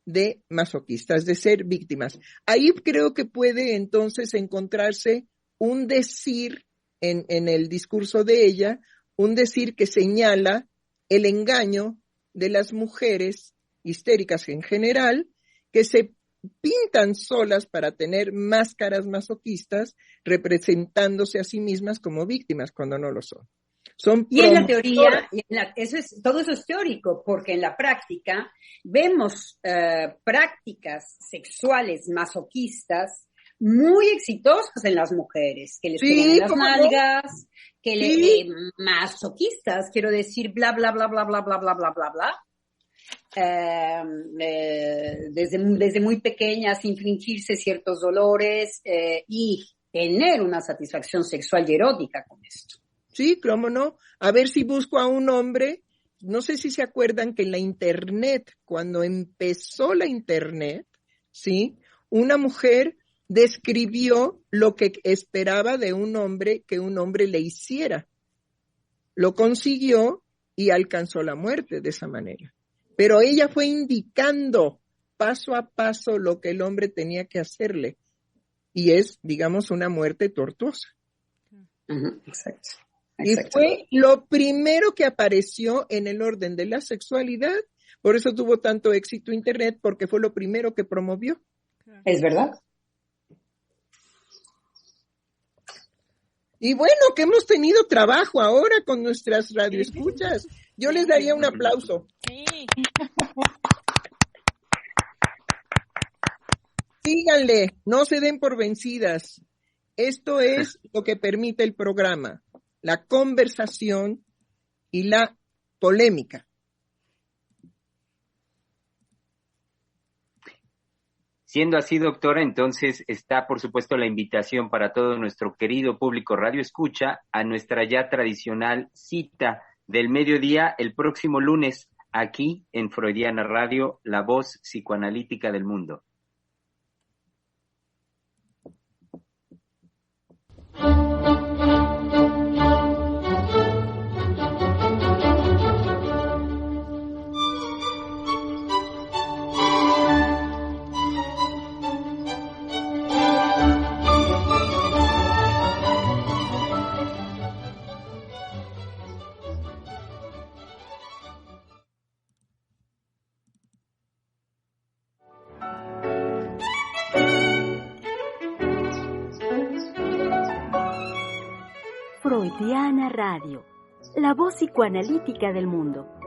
de masoquistas, de ser víctimas. Ahí creo que puede entonces encontrarse un decir en el discurso de ella, un decir que señala el engaño de las mujeres histéricas en general, que se pintan solas para tener máscaras masoquistas, representándose a sí mismas como víctimas cuando no lo son. Y en la teoría, todo eso es teórico, porque en la práctica vemos prácticas sexuales masoquistas muy exitosos en las mujeres, que les pegan en las nalgas, que masoquistas, quiero decir, bla, bla, bla, bla, bla, bla, bla, bla, bla, bla. Desde muy pequeñas infligirse ciertos dolores y tener una satisfacción sexual y erótica con esto. Sí, cómo no. A ver si busco a un hombre. No sé si se acuerdan que en la Internet, cuando empezó la Internet, ¿sí? Una mujer describió lo que esperaba de un hombre que un hombre le hiciera. Lo consiguió y alcanzó la muerte de esa manera. Pero ella fue indicando paso a paso lo que el hombre tenía que hacerle. Y es, digamos, una muerte tortuosa. Exacto. Y fue lo primero que apareció en el orden de la sexualidad. Por eso tuvo tanto éxito Internet, porque fue lo primero que promovió. ¿Es verdad? Y bueno, que hemos tenido trabajo ahora con nuestras radioescuchas. Yo les daría un aplauso. Sí. Síganle, no se den por vencidas. Esto es lo que permite el programa, la conversación y la polémica. Siendo así, doctora, entonces está, por supuesto, la invitación para todo nuestro querido público Radio Escucha a nuestra ya tradicional cita del mediodía el próximo lunes aquí en Freudiana Radio, la voz psicoanalítica del mundo. Freudiana Radio, la voz psicoanalítica del mundo.